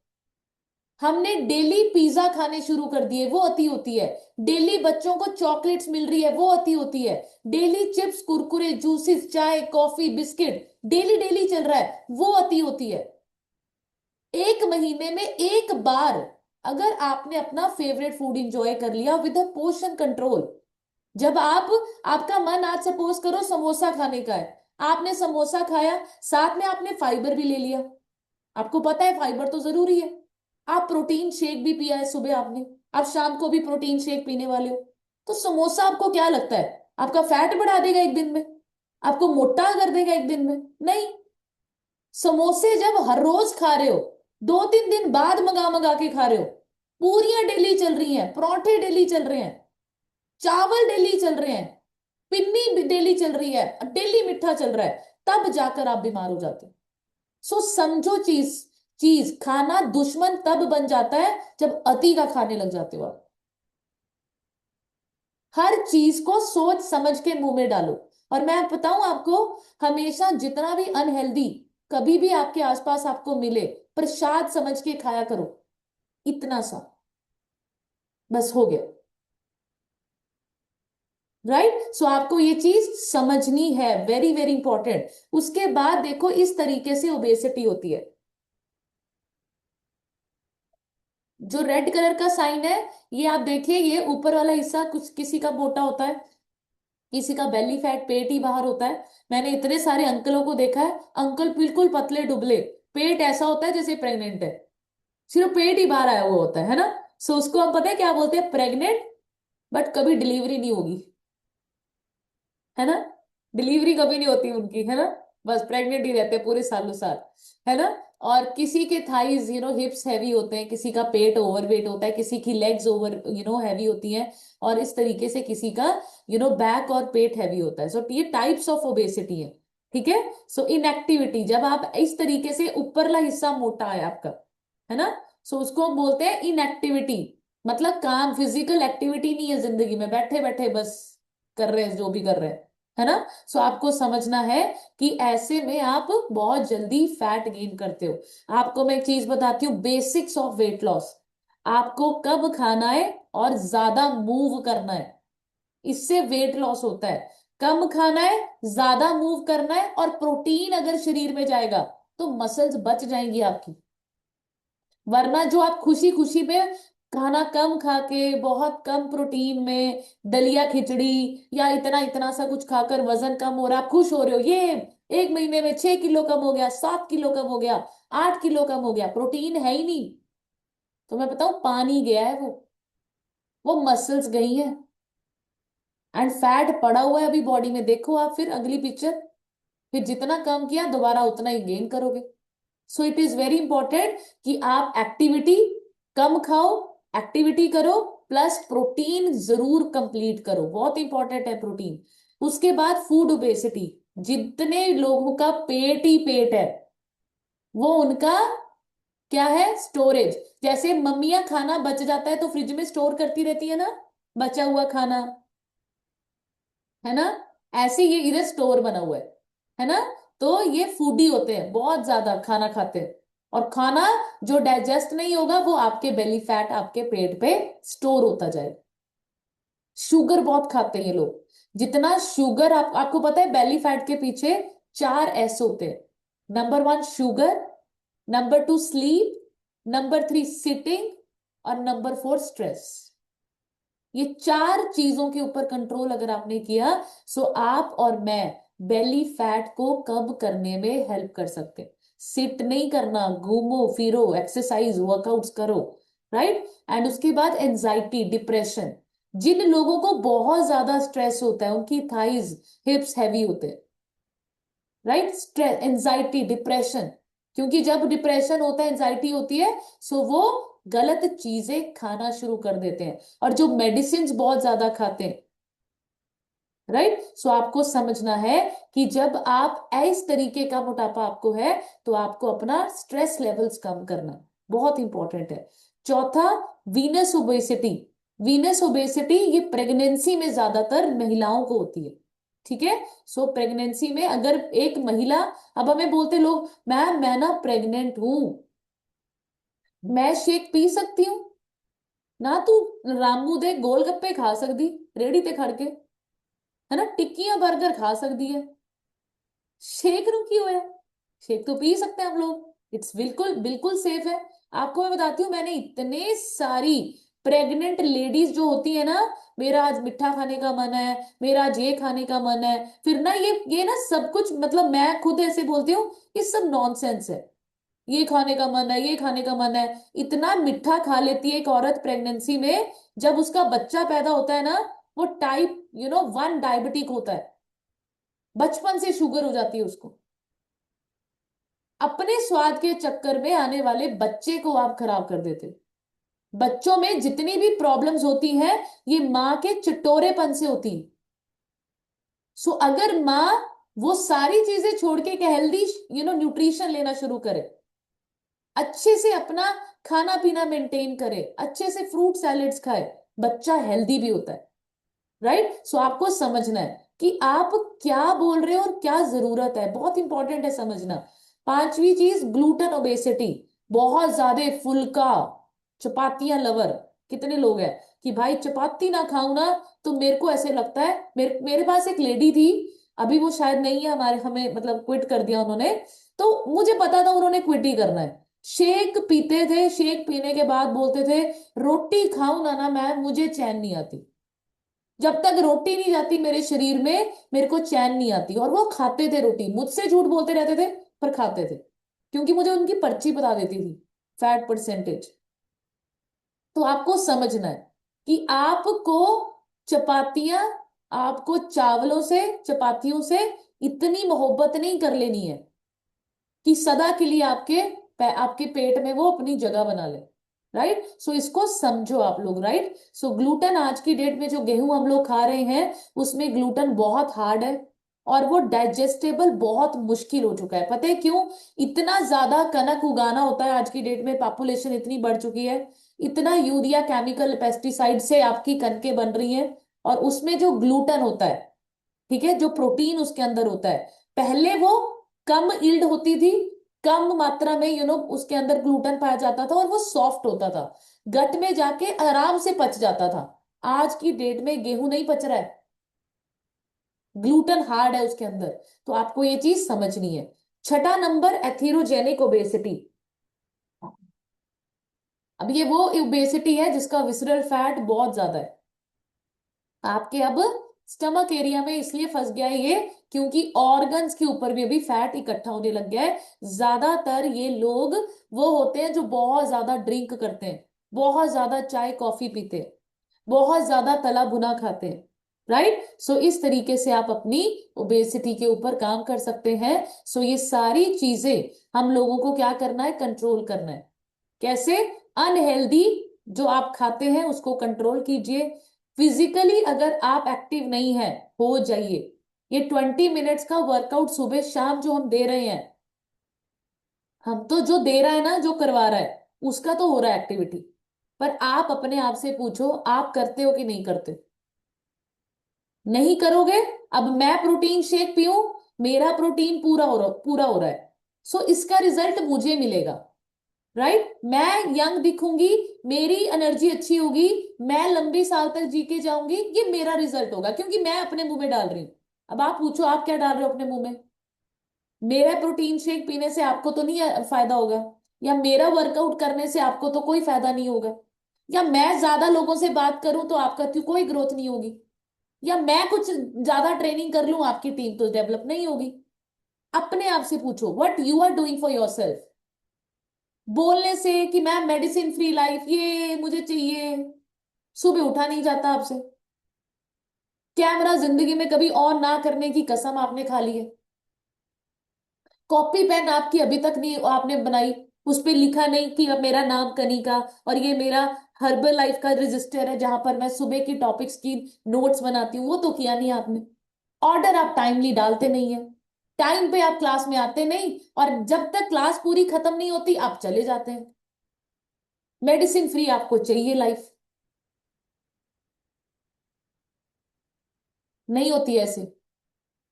Speaker 1: हमने डेली पिज्जा खाने शुरू कर दिए, वो अति होती है। डेली बच्चों को चॉकलेट्स मिल रही है, वो अति होती है। डेली चिप्स कुरकुरे जूसेस चाय कॉफी बिस्किट डेली डेली चल रहा है, वो अति होती है। एक महीने में एक बार अगर आपने अपना फेवरेट फूड इंजॉय कर लिया विद अ पोर्शन कंट्रोल। जब आपका मन आज सपोज करो समोसा खाने का है, आपने समोसा खाया, साथ में आपने फाइबर भी ले लिया। आपको पता है फाइबर तो जरूरी है। आप प्रोटीन शेक भी पिया है सुबह आपने, आप शाम को भी प्रोटीन शेक पीने वाले हो। तो समोसा आपको क्या लगता है आपका फैट बढ़ा देगा एक दिन में, आपको मोटा कर देगा एक दिन में? नहीं। समोसे जब हर रोज खा रहे हो, 2-3 दिन बाद मंगा मंगा के खा रहे हो, पूरियां डेली चल रही हैं, परोठे डेली चल रहे हैं, चावल डेली चल रहे हैं, पिन्नी भी डेली चल रही है, डेली मीठा चल रहा है, तब जाकर आप बीमार हो जाते हो। सो समझो चीज, चीज खाना दुश्मन तब बन जाता है जब अति का खाने लग जाते हो आप। हर चीज को सोच समझ के मुंह में डालो। और मैं बताऊं आपको, हमेशा जितना भी अनहेल्दी कभी भी आपके आसपास आपको मिले, प्रसाद समझ के खाया करो, इतना सा बस हो गया। राइट, सो आपको ये चीज समझनी है, वेरी वेरी इंपॉर्टेंट। उसके बाद देखो इस तरीके से ओबेसिटी होती है। जो रेड कलर का साइन है, ये आप देखिए, ये ऊपर वाला हिस्सा कुछ किसी का मोटा होता है, किसी का बेली फैट, पेट ही बाहर होता है। मैंने इतने सारे अंकलों को देखा है, अंकल बिल्कुल पतले दुबले, पेट ऐसा होता है जैसे प्रेग्नेंट है, सिर्फ पेट ही बाहर आया हुआ होता है ना। सो उसको हम पता है क्या बोलते हैं, प्रेग्नेंट, बट कभी डिलीवरी नहीं होगी, है ना। डिलीवरी कभी नहीं होती उनकी, है ना, बस प्रेग्नेंट ही रहते हैं पूरे सालों साल, है ना। और किसी के थाइज हिप्स हैवी होते हैं, किसी का पेट ओवरवेट होता है, किसी की लेग्स ओवर हैवी होती हैं, और इस तरीके से किसी का बैक और पेट हैवी होता है। सो ये टाइप्स ऑफ ओबेसिटी है, ठीक है। सो इनएक्टिविटी, जब आप इस तरीके से ऊपरला हिस्सा मोटा है आपका, है ना, सो उसको हम बोलते हैं इनएक्टिविटी। मतलब काम, फिजिकल एक्टिविटी नहीं है जिंदगी में, बैठे बैठे बस कर रहे हैं जो भी कर रहे हैं, है ना। सो आपको समझना है कि ऐसे में आप बहुत जल्दी फैट गेन करते हो। आपको मैं एक चीज बताती हूँ, बेसिक्स ऑफ वेट लॉस। आपको कब खाना है और ज्यादा मूव करना है, इससे वेट लॉस होता है। कम खाना है, ज्यादा मूव करना है, और प्रोटीन अगर शरीर में जाएगा तो मसल्स बच जाएंगी आपकी। वरना जो आप खुशी खुशी में खाना कम खा के, बहुत कम प्रोटीन में, दलिया खिचड़ी या इतना इतना सा कुछ खाकर वजन कम हो रहा, आप खुश हो रहे हो, ये 1 महीने में 6 किलो कम हो गया, 7 किलो कम हो गया, 8 किलो कम हो गया, प्रोटीन है ही नहीं। तो मैं बताऊं, पानी गया है वो मसल्स गई है, एंड फैट पड़ा हुआ है अभी बॉडी में। देखो आप फिर अगली पिक्चर, फिर जितना कम किया दोबारा उतना ही गेन करोगे। So it is very important कि आप एक्टिविटी कम खाओ, एक्टिविटी करो, प्लस प्रोटीन जरूर कंप्लीट करो, बहुत इंपॉर्टेंट है प्रोटीन। उसके बाद फूड ओबेसिटी, जितने लोगों का पेट ही पेट है, वो उनका क्या है, स्टोरेज। जैसे मम्मियां खाना बच जाता है तो फ्रिज में स्टोर करती रहती है ना, बचा हुआ खाना, है ना, ऐसे ये इधर स्टोर बना हुआ है ना। तो ये फूडी होते हैं, बहुत ज्यादा खाना खाते हैं, और खाना जो डाइजेस्ट नहीं होगा वो आपके बेली फैट, आपके पेट पे स्टोर होता जाए। शुगर बहुत खाते हैं ये लोग, जितना शुगर आपको पता है, बेली फैट के पीछे 4 S होते हैं। Number 1 sugar, number 2 sleep, number 3 sitting, और नंबर 4 स्ट्रेस। ये 4 चीजों के ऊपर कंट्रोल अगर आपने किया, सो आप और मैं बेली फैट को कम करने में हेल्प कर सकते हैं। सिट नहीं करना, घूमो फिरो, एक्सरसाइज वर्कआउट्स करो, राइट। एंड उसके बाद एंजाइटी, डिप्रेशन, जिन लोगों को बहुत ज्यादा स्ट्रेस होता है उनकी थाइज, हिप्स हैवी होते हैं, राइट। स्ट्रेस, एंजाइटी, डिप्रेशन, क्योंकि जब डिप्रेशन होता है, एंजाइटी होती है, सो वो गलत चीजें खाना शुरू कर देते हैं, और जो मेडिसिन बहुत ज्यादा खाते हैं, राइट। सो आपको समझना है कि जब आप इस तरीके का मोटापा आपको है, तो आपको अपना स्ट्रेस लेवल्स कम करना बहुत इंपॉर्टेंट है। चौथा, वीनस ओबेसिटी। वीनस ओबेसिटी ये प्रेगनेंसी में ज्यादातर महिलाओं को होती है, ठीक है। सो प्रेगनेंसी में अगर एक महिला, अब हमें बोलते लोग, मैम मैं ना प्रेग्नेंट हूं, मैं शेक पी सकती हूँ ना, तू रामू दे गोलगप्पे खा सकदी रेड़ी ते खड़ के, है ना, टिक्कियां बर्गर खा सकती है, शेक रुकी हुआ है, शेक तो पी सकते हैं हम लोग, इट्स बिल्कुल बिल्कुल सेफ है। आपको मैं बताती हूँ, मैंने इतने सारी प्रेग्नेंट लेडीज जो होती है ना, मेरा आज मिठा खाने का मन है, मेरा आज ये खाने का मन है, फिर ना ये ना सब कुछ, मतलब मैं खुद ऐसे बोलती हूँ, ये सब नॉनसेंस है। ये खाने का मन है, ये खाने का मन है, इतना मीठा खा लेती है एक औरत प्रेगनेंसी में, जब उसका बच्चा पैदा होता है ना, वो टाइप 1 डायबिटिक होता है, बचपन से शुगर हो जाती है उसको। अपने स्वाद के चक्कर में आने वाले बच्चे को आप खराब कर देते हो। बच्चों में जितनी भी प्रॉब्लम्स होती हैं, ये माँ के चिटोरेपन से होती है। सो अगर माँ वो सारी चीजें छोड़ के एक हेल्दी न्यूट्रिशन लेना शुरू करे, अच्छे से अपना खाना पीना मेंटेन करे, अच्छे से फ्रूट सैलेड्स खाए, बच्चा हेल्दी भी होता है, राइट। सो आपको समझना है कि आप क्या बोल रहे हो और क्या जरूरत है, बहुत इंपॉर्टेंट है समझना। पांचवी चीज, ग्लूटन ओबेसिटी, बहुत ज्यादा फुल्का, चपातियां लवर। कितने लोग हैं कि भाई चपाती ना खाऊं ना तो मेरे को ऐसे लगता है, मेरे मेरे पास एक लेडी थी, अभी वो शायद नहीं है हमारे, हमें मतलब क्विट कर दिया उन्होंने, तो मुझे पता था उन्होंने क्विट ही करना है, शेक पीते थे, शेक पीने के बाद बोलते थे रोटी खाऊं ना ना मैम मुझे चैन नहीं आती, जब तक रोटी नहीं जाती मेरे शरीर में मेरे को चैन नहीं आती। और वो खाते थे रोटी, मुझसे झूठ बोलते रहते थे पर खाते थे, क्योंकि मुझे उनकी पर्ची बता देती थी, फैट परसेंटेज। तो आपको समझना है कि आपको चपातियां, आपको चावलों से, चपातियों से इतनी मोहब्बत नहीं कर लेनी है कि सदा के लिए आपके पेट में वो अपनी जगह बना ले। राइट, सो इसको समझो आप लोग। राइट, सो ग्लूटन आज की डेट में जो गेहूं हम लोग खा रहे हैं उसमें ग्लूटन बहुत हार्ड है और वो डाइजेस्टेबल बहुत मुश्किल हो चुका है। पता है क्यों? इतना ज्यादा कनक उगाना होता है आज की डेट में, पॉपुलेशन इतनी बढ़ चुकी है, इतना यूरिया केमिकल पेस्टिसाइड से आपकी कनकें बन रही हैं, और उसमें जो ग्लूटन होता है, ठीक है, जो प्रोटीन उसके अंदर होता है, पहले वो कम यील्ड होती थी, कम मात्रा में उसके अंदर ग्लूटन पाया जाता था और वो सॉफ्ट होता था, गट में जाके आराम से पच जाता था। आज की डेट में गेहूं नहीं पच रहा है, ग्लूटन हार्ड है उसके अंदर। तो आपको ये चीज समझनी है। छठा नंबर, एथीरोजेनिक ओबेसिटी। अब ये वो ओबेसिटी है जिसका विसरल फैट बहुत ज्यादा है। आपके अब स्टमक एरिया में इसलिए फंस गया है ये, क्योंकि ऑर्गन्स के ऊपर भी अभी फैट इकट्ठा होने लग गया है। ज्यादातर ये लोग वो होते हैं जो बहुत ज्यादा ड्रिंक करते हैं, बहुत ज्यादा चाय कॉफी पीते हैं, बहुत ज्यादा तला भुना खाते हैं। राइट, सो इस तरीके से आप अपनी ओबेसिटी के ऊपर काम कर सकते हैं। सो ये सारी चीजें हम लोगों को क्या करना है? कंट्रोल करना है। कैसे? अनहेल्दी जो आप खाते हैं उसको कंट्रोल कीजिए। फिजिकली अगर आप एक्टिव नहीं है, हो जाइए। ये 20 मिनट्स का वर्कआउट सुबह शाम जो हम दे रहे हैं, हम तो जो दे रहा है ना, जो करवा रहा है उसका तो हो रहा है एक्टिविटी, पर आप अपने आप से पूछो आप करते हो कि नहीं करते? नहीं करोगे। अब मैं प्रोटीन शेक पीऊं, मेरा प्रोटीन पूरा हो रहा है, सो इसका रिजल्ट मुझे मिलेगा। राइट, मैं यंग दिखूंगी, मेरी एनर्जी अच्छी होगी, मैं लंबी साल तक जी के जाऊंगी, ये मेरा रिजल्ट होगा क्योंकि मैं अपने मुंह में डाल रही हूं। अब आप पूछो आप क्या डाल रहे हो अपने मुंह में? मेरा प्रोटीन शेक पीने से आपको तो नहीं फायदा होगा, या मेरा वर्कआउट करने से आपको तो कोई फायदा नहीं होगा, या मैं ज्यादा लोगों से बात करूं तो आपका तो कोई ग्रोथ नहीं होगी, या मैं कुछ ज्यादा ट्रेनिंग कर लूं आपकी टीम तो डेवलप नहीं होगी। अपने आप से पूछो what you are doing for yourself. बोलने से कि मैम मेडिसिन फ्री लाइफ ये मुझे चाहिए, सुबह उठा नहीं जाता आपसे। कैमरा जिंदगी में कभी ऑन ना करने की कसम आपने खा ली है। कॉपी पेन आपकी अभी तक नहीं आपने बनाई, उस पे लिखा नहीं कि अब मेरा नाम कनिका और ये मेरा हर्बल लाइफ का रजिस्टर है जहां पर मैं सुबह की टॉपिक्स की नोट्स बनाती हूँ, वो तो किया नहीं आपने। ऑर्डर आप टाइमली डालते नहीं है, टाइम पे आप क्लास में आते नहीं, और जब तक क्लास पूरी खत्म नहीं होती आप चले जाते हैं। मेडिसिन फ्री आपको चाहिए लाइफ, नहीं होती ऐसे।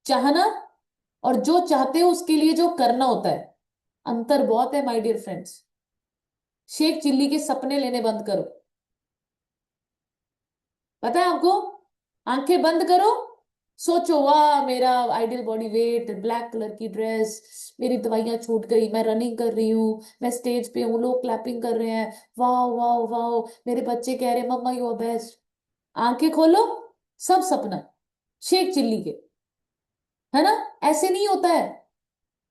Speaker 1: चाहना और जो चाहते हो उसके लिए जो करना होता है, अंतर बहुत है my dear friends. Sheikh Chilli के सपने लेने बंद करो। पता है आपको? आंखें बंद करो, सोचो वाह मेरा ideal body weight, black colour की ड्रेस, मेरी दवाइयां छूट गई, मैं रनिंग कर रही हूँ, मैं स्टेज पे हूँ, लोग क्लैपिंग कर रहे हैं, वाह वाह वाह, मेरे बच्चे कह रहे हैं मम्मा यू आर बेस्ट। आंखें खोलो, सब सपना शेख चिल्ली के, है ना? ऐसे नहीं होता है।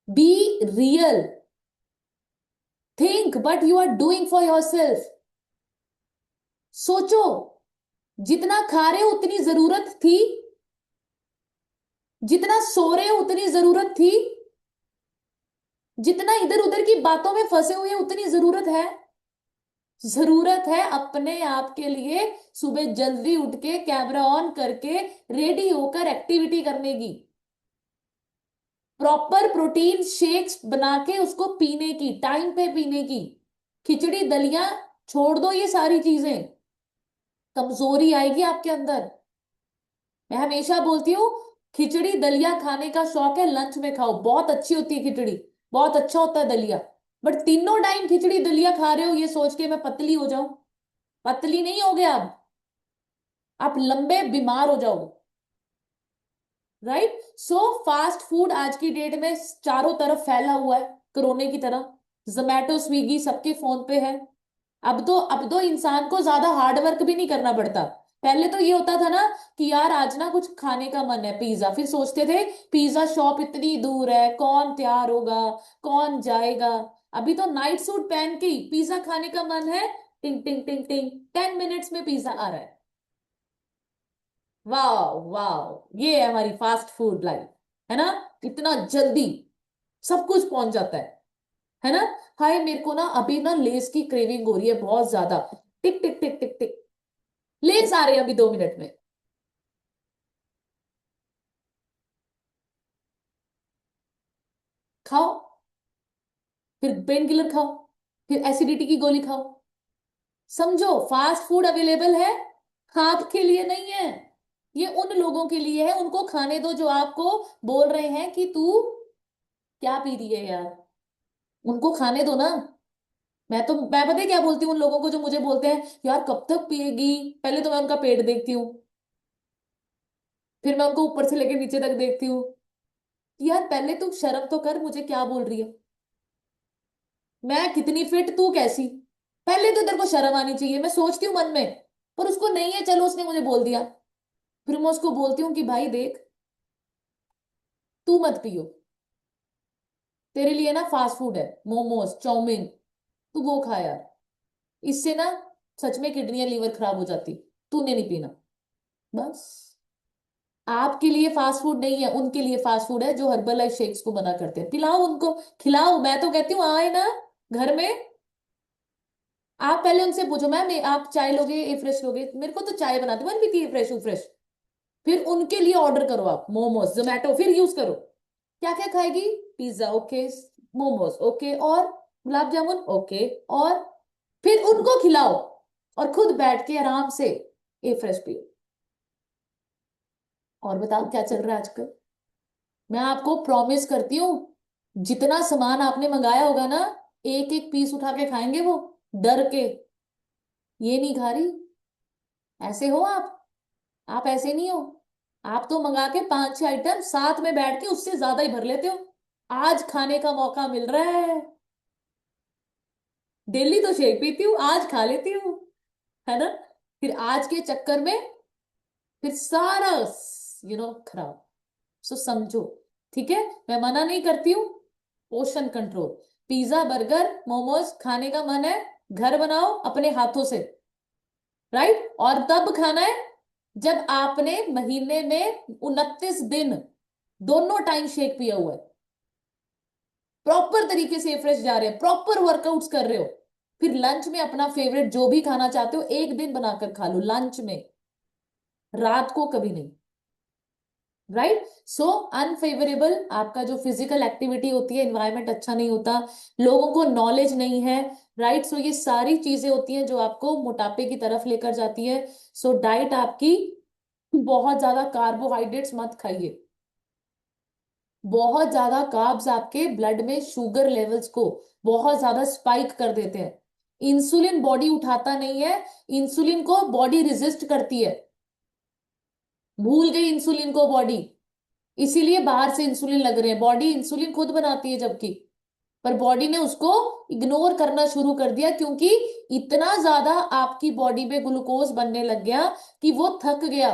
Speaker 1: Be real, think but you are doing for yourself. सोचो, जितना खा रहे हो उतनी जरूरत थी, जितना सो रहे हो उतनी जरूरत थी, जितना इधर उधर की बातों में फंसे हुए हैं उतनी जरूरत है। जरूरत है अपने आप के लिए सुबह जल्दी उठ के कैमरा ऑन करके रेडी होकर एक्टिविटी करने की, प्रॉपर प्रोटीन शेक्स बना के उसको पीने की, टाइम पे पीने की। खिचड़ी दलिया छोड़ दो, ये सारी चीजें, कमजोरी आएगी आपके अंदर। मैं हमेशा बोलती हूँ खिचड़ी दलिया खाने का शौक है लंच में खाओ, बहुत अच्छी होती है खिचड़ी, बहुत अच्छा होता है दलिया। बट तीनों टाइम खिचड़ी दलिया खा रहे हो ये सोच के मैं पतली हो जाऊं, पतली नहीं हो गया आप लंबे बीमार हो जाओगे। राइट, सो फास्ट फूड आज की डेट में चारों तरफ फैला हुआ है कोरोना की तरह। जोमैटो स्विगी सबके फोन पे है। अब तो इंसान को ज्यादा हार्ड वर्क भी नहीं करना पड़ता। पहले तो ये होता था ना कि यार आज ना कुछ खाने का मन है, पिज्जा, फिर सोचते थे पिज्जा शॉप इतनी दूर है, कौन तैयार होगा, कौन जाएगा। अभी तो नाइट सूट पहन के ही पिज्जा खाने का मन है, टिंग टिंग टिंग टिंग, 10 मिनट्स में पिज्जा आ रहा है। वाह वाह, ये है हमारी फास्ट फूड लाइफ, है ना। इतना जल्दी सब कुछ पहुंच जाता है ना। हाय मेरे को ना अभी ना लेस की क्रेविंग हो रही है बहुत ज्यादा। टिक टिक टिक टिक टिक, लेस आ रहे हैं अभी 2 मिनट में। खाओ, फिर पेन किलर खाओ, फिर एसिडिटी की गोली खाओ। समझो फास्ट फूड अवेलेबल है, आपके लिए नहीं है। ये उन लोगों के लिए है, उनको खाने दो जो आपको बोल रहे हैं कि तू क्या पी रही है यार, उनको खाने दो ना। मैं पता है क्या बोलती हूँ उन लोगों को जो मुझे बोलते हैं यार कब तक पिएगी। पहले तो मैं उनका पेट देखती हूँ, फिर मैं उनको ऊपर से लेके नीचे तक देखती हूँ। यार पहले तू शर्म तो कर, मुझे क्या बोल रही है, मैं कितनी फिट तू कैसी। पहले तो तेरे को शर्म आनी चाहिए। मैं सोचती हूँ मन में, पर उसको नहीं है, चलो उसने मुझे बोल दिया। फिर मैं उसको बोलती हूँ कि भाई देख, तू मत पियो, तेरे लिए ना फास्ट फूड है, मोमोज चाउमीन, तू वो खा यार। इससे ना सच में किडनी लीवर खराब हो जाती, तूने नहीं पीना। बस, आपके लिए फास्ट फूड नहीं है, उनके लिए फास्ट फूड है जो हर्बल लाइफ शेक्स को मना करते हैं। पिलाओ उनको, खिलाओ। मैं तो कहती हूँ आए ना घर में, आप पहले उनसे पूछो मैम आप चाय लोगे ए फ्रेश लोगे, मेरे को तो चाय बनाते मन भी थी फ्रेश फ्रेश। फिर उनके लिए ऑर्डर करो आप मोमोज जोमैटो, फिर यूज करो। क्या क्या खाएगी, पिज्जा ओके, मोमोज ओके, और गुलाब जामुन ओके, और फिर उनको खिलाओ और खुद बैठ के आराम से ए फ्रेश पियो। और बताओ क्या चल रहा है आजकल। मैं आपको प्रॉमिस करती हूँ, जितना सामान आपने मंगाया होगा ना, एक एक पीस उठा के खाएंगे वो, डर के। ये नहीं खा रही, ऐसे हो आप ऐसे नहीं हो। आप तो मंगा के 5-6 आइटम साथ में बैठ के उससे ज्यादा ही भर लेते हो। आज खाने का मौका मिल रहा है, डेली तो शेक पीती हूँ, आज खा लेती हूँ, है ना। फिर आज के चक्कर में फिर सारा खराब। सो समझो, ठीक है। मैं मना नहीं करती हूँ, portion control. Pizza burger momos खाने का मन है, घर बनाओ अपने हाथों से, राइट। और तब खाना है जब आपने महीने में 29 दिन दोनों टाइम शेक पिया हुआ है, प्रॉपर तरीके से फ्रेश जा रहे हैं, प्रॉपर वर्कआउट्स कर रहे हो। फिर लंच में अपना फेवरेट जो भी खाना चाहते हो एक दिन बनाकर खा लो लंच में, रात को कभी नहीं, राइट। सो अनफेवरेबल, आपका जो फिजिकल एक्टिविटी होती है, एनवायरनमेंट अच्छा नहीं होता, लोगों को नॉलेज नहीं है, राइट। सो ये सारी चीजें होती हैं जो आपको मोटापे की तरफ लेकर जाती है। सो डाइट आपकी, बहुत ज्यादा कार्बोहाइड्रेट्स मत खाइए। बहुत ज्यादा कार्ब्स आपके ब्लड में शुगर लेवल्स को बहुत ज्यादा स्पाइक कर देते हैं। इंसुलिन बॉडी उठाता नहीं है, इंसुलिन को बॉडी रिजिस्ट करती है, भूल गई इंसुलिन को बॉडी। इसीलिए बाहर से इंसुलिन लग रहे हैं, बॉडी इंसुलिन खुद बनाती है जबकि, पर बॉडी ने उसको इग्नोर करना शुरू कर दिया, क्योंकि इतना ज्यादा आपकी बॉडी में ग्लूकोज बनने लग गया कि वो थक गया।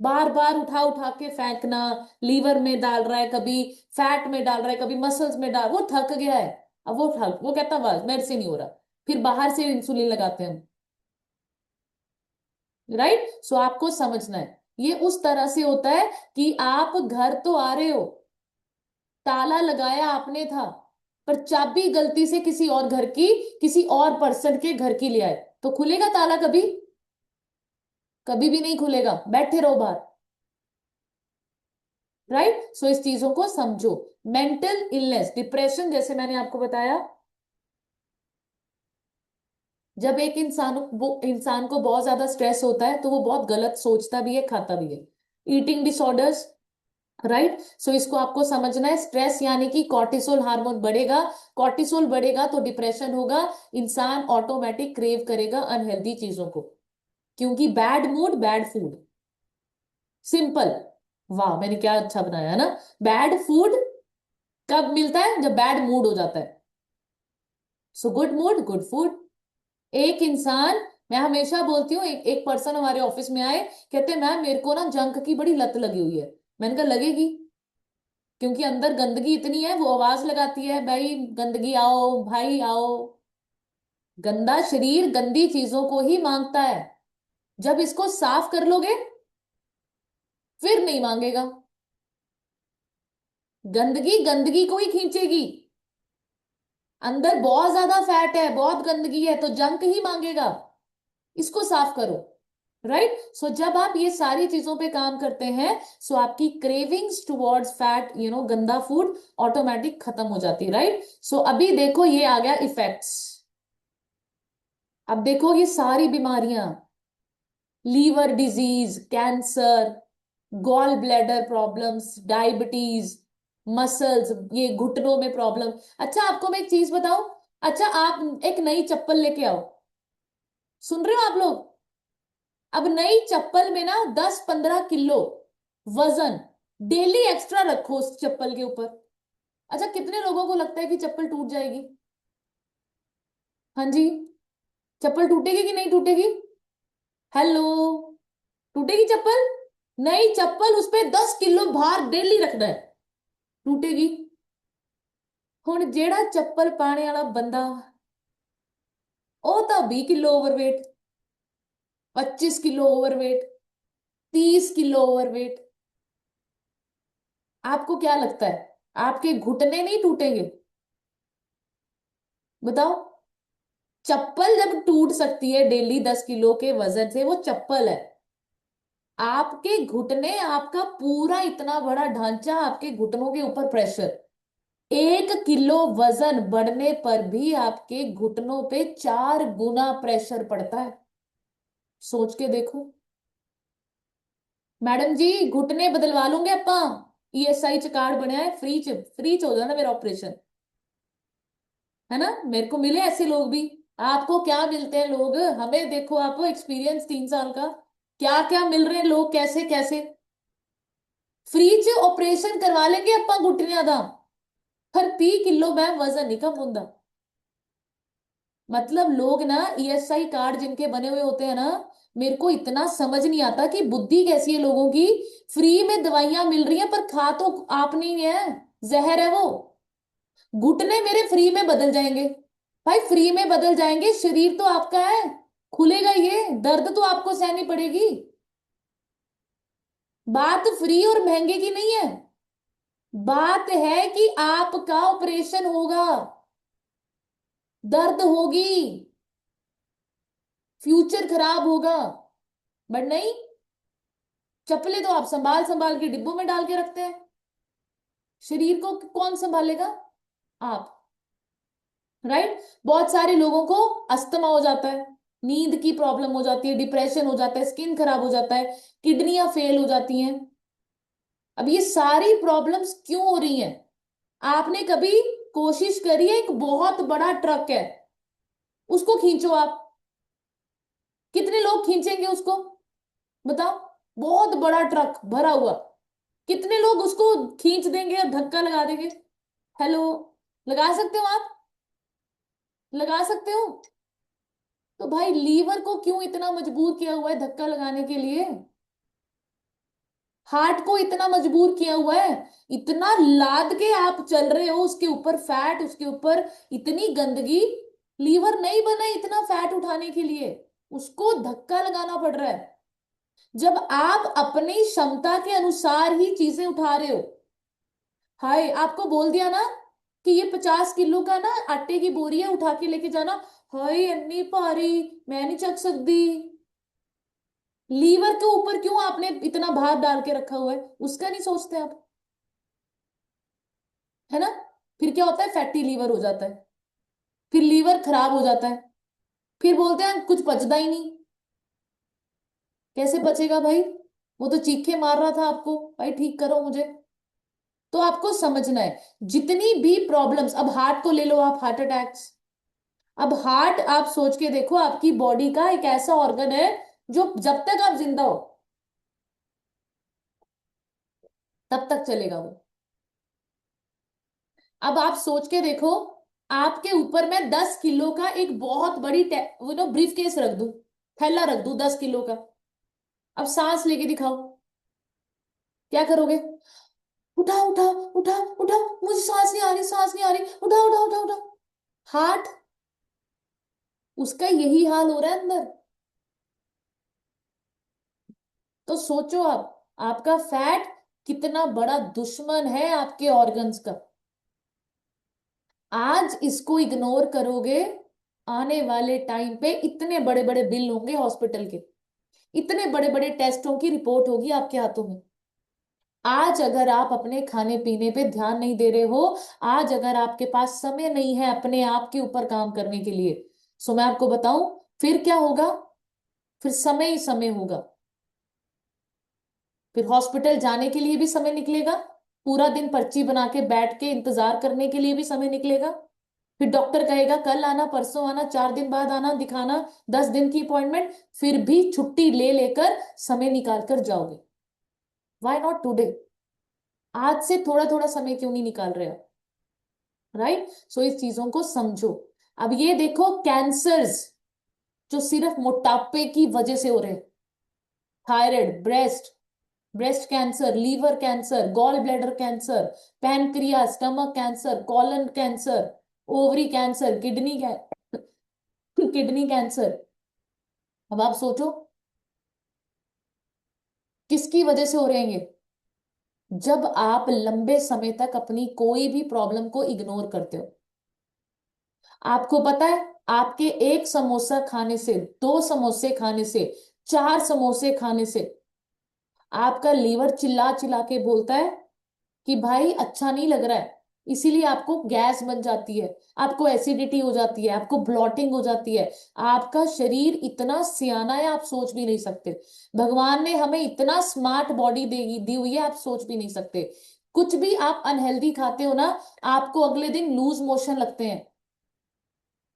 Speaker 1: बार बार उठा उठा के फेंकना, लीवर में डाल रहा है, कभी फैट में डाल रहा है, कभी मसल्स में डाल, वो थक गया है। अब वो कहता बस मेरे से नहीं हो रहा, फिर बाहर से इंसुलिन लगाते हैं, राइट। सो आपको समझना है, ये उस तरह से होता है कि आप घर तो आ रहे हो, ताला लगाया आपने था, पर चाबी गलती से किसी और घर की, किसी और पर्सन के घर की ले आए, तो खुलेगा ताला कभी, कभी भी नहीं खुलेगा, बैठे रहो बाहर, राइट। सो इस चीजों को समझो। मेंटल इलनेस डिप्रेशन, जैसे मैंने आपको बताया, जब एक इंसान को बहुत ज्यादा स्ट्रेस होता है तो वो बहुत गलत सोचता भी है, खाता भी है। Eating disorders, right. सो इसको आपको समझना है, स्ट्रेस यानी कि कॉर्टिसोल हार्मोन बढ़ेगा, कॉर्टिसोल बढ़ेगा तो डिप्रेशन होगा, इंसान ऑटोमेटिक क्रेव करेगा अनहेल्दी चीजों को, क्योंकि bad mood bad food, simple. वाह मैंने क्या अच्छा बनाया है ना। बैड फूड कब मिलता है, जब बैड मूड हो जाता है, so good mood good food. एक इंसान, मैं हमेशा बोलती हूँ, एक पर्सन हमारे ऑफिस में आए, कहते मैम मेरे को ना जंक की बड़ी लत लगी हुई है। मैंने कहा लगेगी, क्योंकि अंदर गंदगी इतनी है, वो आवाज लगाती है भाई गंदगी आओ भाई आओ। गंदा शरीर गंदी चीजों को ही मांगता है। जब इसको साफ कर लोगे फिर नहीं मांगेगा। गंदगी गंदगी को ही खींचेगी। अंदर बहुत ज्यादा फैट है, बहुत गंदगी है, तो जंक ही मांगेगा। इसको साफ करो। राइट। सो जब आप ये सारी चीजों पे काम करते हैं, सो आपकी क्रेविंग्स टुवर्ड्स फैट, गंदा फूड ऑटोमेटिक खत्म हो जाती है। राइट। सो अभी देखो ये आ गया इफेक्ट्स। अब देखो ये सारी बीमारियां, liver disease, cancer, gall bladder problems, diabetes, muscles, ये घुटनों में प्रॉब्लम। अच्छा आपको मैं एक चीज बताऊं। अच्छा आप एक नई चप्पल लेके आओ, सुन रहे हो आप लोग। अब नई चप्पल में ना 10-15 किलो वजन डेली एक्स्ट्रा रखो उस चप्पल के ऊपर। अच्छा कितने लोगों को लगता है कि चप्पल टूट जाएगी? हाँ जी। चप्पल टूटेगी कि नहीं टूटेगी? हेलो। टूटेगी चप्पल? नई चप्पल, उस पे 10 किलो भार डेली रखना है, टूटेगी। हुन जेड़ा चप्पल पाने वाला बंदा, ओ तो 20 kilo overweight, 25 kilo overweight, 30 kilo overweight. आपको क्या लगता है आपके घुटने नहीं टूटेंगे? बताओ। चप्पल जब टूट सकती है डेली 10 किलो के वजन से, वो चप्पल है। आपके घुटने, आपका पूरा इतना बड़ा ढांचा, आपके घुटनों के ऊपर प्रेशर, 1 किलो वजन बढ़ने पर भी आपके घुटनों पे 4 गुना प्रेशर पड़ता है। सोच के देखो। मैडम जी घुटने बदलवा लूंगे अपा, ईएसआई च कार्ड बनया है, फ्री च हो जाना मेरा ऑपरेशन। है ना, मेरे को मिले ऐसे लोग भी। आपको क्या मिलते हैं लोग, हमें देखो, आप एक्सपीरियंस 3 साल का, क्या क्या मिल रहे हैं लोग, कैसे कैसे। फ्री च ऑपरेशन करवा लेंगे अपा घुटनिया दा, पर 30 किलो मैं वजन नहीं कम होता। मतलब लोग ना ईएसआई कार्ड जिनके बने हुए होते हैं ना, मेरे को इतना समझ नहीं आता कि बुद्धि कैसी है लोगों की। फ्री में दवाइयां मिल रही हैं पर खा तो आप नहीं है, जहर है वो। घुटने मेरे फ्री में बदल जाएंगे। भाई फ्री में बदल जाएंगे, शरीर तो आपका है, खुलेगा ये, दर्द तो आपको सहनी पड़ेगी। बात फ्री और महंगे की नहीं है, बात है कि आपका ऑपरेशन होगा, दर्द होगी, फ्यूचर खराब होगा। बट नहीं, चप्पलें तो आप संभाल संभाल के डिब्बों में डाल के रखते हैं। शरीर को कौन संभालेगा? आप। राइट। बहुत सारे लोगों को अस्थमा हो जाता है, नींद की प्रॉब्लम हो जाती है, डिप्रेशन हो जाता है, स्किन खराब हो जाता है, किडनियां फेल हो जाती हैं। अब ये सारी प्रॉब्लम्स क्यों हो रही हैं? आपने कभी कोशिश करी है, एक बहुत बड़ा ट्रक है, उसको खींचो आप, कितने लोग खींचेंगे उसको? बताओ। बहुत बड़ा ट्रक भरा हुआ, कितने लोग उसको खींच देंगे और धक्का लगा देंगे? हेलो। लगा सकते हो आप? लगा सकते हो? तो भाई लीवर को क्यों इतना मजबूर किया हुआ है धक्का लगाने के लिए? हार्ट को इतना मजबूर किया हुआ है, इतना लाद के आप चल रहे हो, उसके ऊपर फैट, उसके ऊपर इतनी गंदगी। लीवर नहीं बना है इतना फैट उठाने के लिए, उसको धक्का लगाना पड़ रहा है। जब आप अपनी क्षमता के अनुसार ही चीजें उठा रहे हो। हाय आपको बोल दिया ना कि ये 50 किलो का ना आटे की बोरी है, उठा के लेके जाना। हाय अन्नी भारी, मैं नहीं चक सकती। लीवर के ऊपर क्यों आपने इतना भार डाल के रखा हुआ है, उसका नहीं सोचते आप? है ना। फिर क्या होता है, फैटी लीवर हो जाता है, फिर लीवर खराब हो जाता है, फिर बोलते हैं कुछ पचता ही नहीं। कैसे पचेगा भाई? वो तो चीखे मार रहा था आपको, भाई ठीक करो मुझे। तो आपको समझना है, जितनी भी प्रॉब्लम्स, अब हार्ट को ले लो आप, हार्ट अटैक्स। अब हार्ट आप सोच के देखो, आपकी बॉडी का एक ऐसा ऑर्गन है जो जब तक आप जिंदा हो तब तक चलेगा वो। अब आप सोच के देखो, आपके ऊपर मैं 10 किलो का एक बहुत बड़ी ब्रीफ केस रख दूं, थैला रख दूं 10 किलो का। अब सांस लेके दिखाओ, क्या करोगे? उठा उठा उठा उठा, मुझे सांस नहीं आ रही, सांस नहीं आ रही, उठा उठा उठा उठा। हार्ट, उसका यही हाल हो रहा है अंदर। तो सोचो आप, आपका फैट कितना बड़ा दुश्मन है आपके ऑर्गन्स का। आज इसको इग्नोर करोगे, आने वाले टाइम पे इतने बड़े बड़े बिल होंगे हॉस्पिटल के, इतने बड़े बड़े टेस्टों की रिपोर्ट होगी आपके हाथों में। आज अगर आप अपने खाने पीने पे ध्यान नहीं दे रहे हो, आज अगर आपके पास समय नहीं है अपने आप के ऊपर काम करने के लिए, सो मैं आपको बताऊं फिर क्या होगा। फिर समय ही समय होगा। फिर हॉस्पिटल जाने के लिए भी समय निकलेगा, पूरा दिन पर्ची बना के बैठ के इंतजार करने के लिए भी समय निकलेगा। फिर डॉक्टर कहेगा कल आना, परसों आना, 4 दिन बाद आना दिखाना, 10 दिन की अपॉइंटमेंट, फिर भी छुट्टी ले लेकर समय निकाल कर जाओगे। Why not today? आज से थोड़ा थोड़ा समय क्यों नहीं निकाल रहे हो? राइट, सो इस चीजों को समझो। अब ये देखो, कैंसर्स जो सिर्फ मोटापे की वजह से हो रहे हैं, thyroid, breast cancer, liver cancer, gall bladder cancer, pancreas, stomach cancer, colon cancer, ovary cancer, kidney cancer. अब आप सोचो किसकी वजह से हो रहे हैं ये? जब आप लंबे समय तक अपनी कोई भी प्रॉब्लम को इग्नोर करते हो। आपको पता है, आपके एक समोसा खाने से, 2 समोसे खाने से, 4 समोसे खाने से आपका लीवर चिल्ला चिल्ला के बोलता है कि भाई अच्छा नहीं लग रहा है। इसीलिए आपको गैस बन जाती है, आपको एसिडिटी हो जाती है, आपको ब्लॉटिंग हो जाती है। आपका शरीर इतना सियाना है, आप सोच भी नहीं सकते। भगवान ने हमें इतना स्मार्ट बॉडी देगी दी हुई है, आप सोच भी नहीं सकते। कुछ भी आप अनहेल्दी खाते हो ना, आपको अगले दिन लूज मोशन लगते हैं,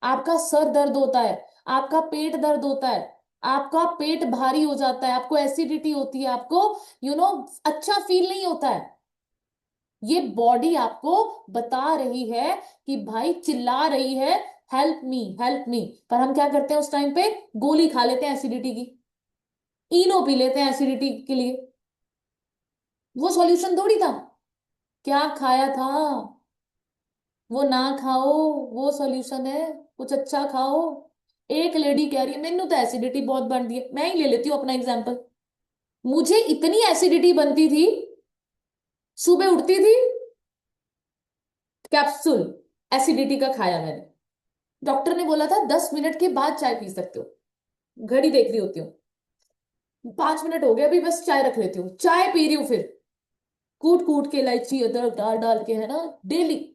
Speaker 1: आपका सर दर्द होता है, आपका पेट दर्द होता है, आपका पेट भारी हो जाता है, आपको एसिडिटी होती है, आपको अच्छा फील नहीं होता है। ये बॉडी आपको बता रही है कि भाई चिल्ला रही है, हेल्प मी हेल्प मी। पर हम क्या करते हैं उस टाइम पे? गोली खा लेते हैं एसिडिटी की, इनो पी लेते हैं एसिडिटी के लिए। वो सॉल्यूशन थोड़ी था। क्या खाया था? वो ना खाओ, वो सॉल्यूशन है। कुछ अच्छा खाओ। एक लेडी कह रही है मैनू तो एसिडिटी बहुत बनती है, मैं ही ले लेती हूँ अपना एग्जाम्पल। मुझे इतनी एसिडिटी बनती थी, सुबह उठती थी, कैप्सूल एसिडिटी का खाया मैंने। डॉक्टर ने बोला था 10 मिनट के बाद चाय पी सकते हो। घड़ी देख रही होती हूँ, 5 मिनट हो गए, अभी बस चाय रख लेती हूँ, चाय पी रही हूँ। फिर कूट कूट के इलायची अदरक डाल डाल के, है ना, डेली।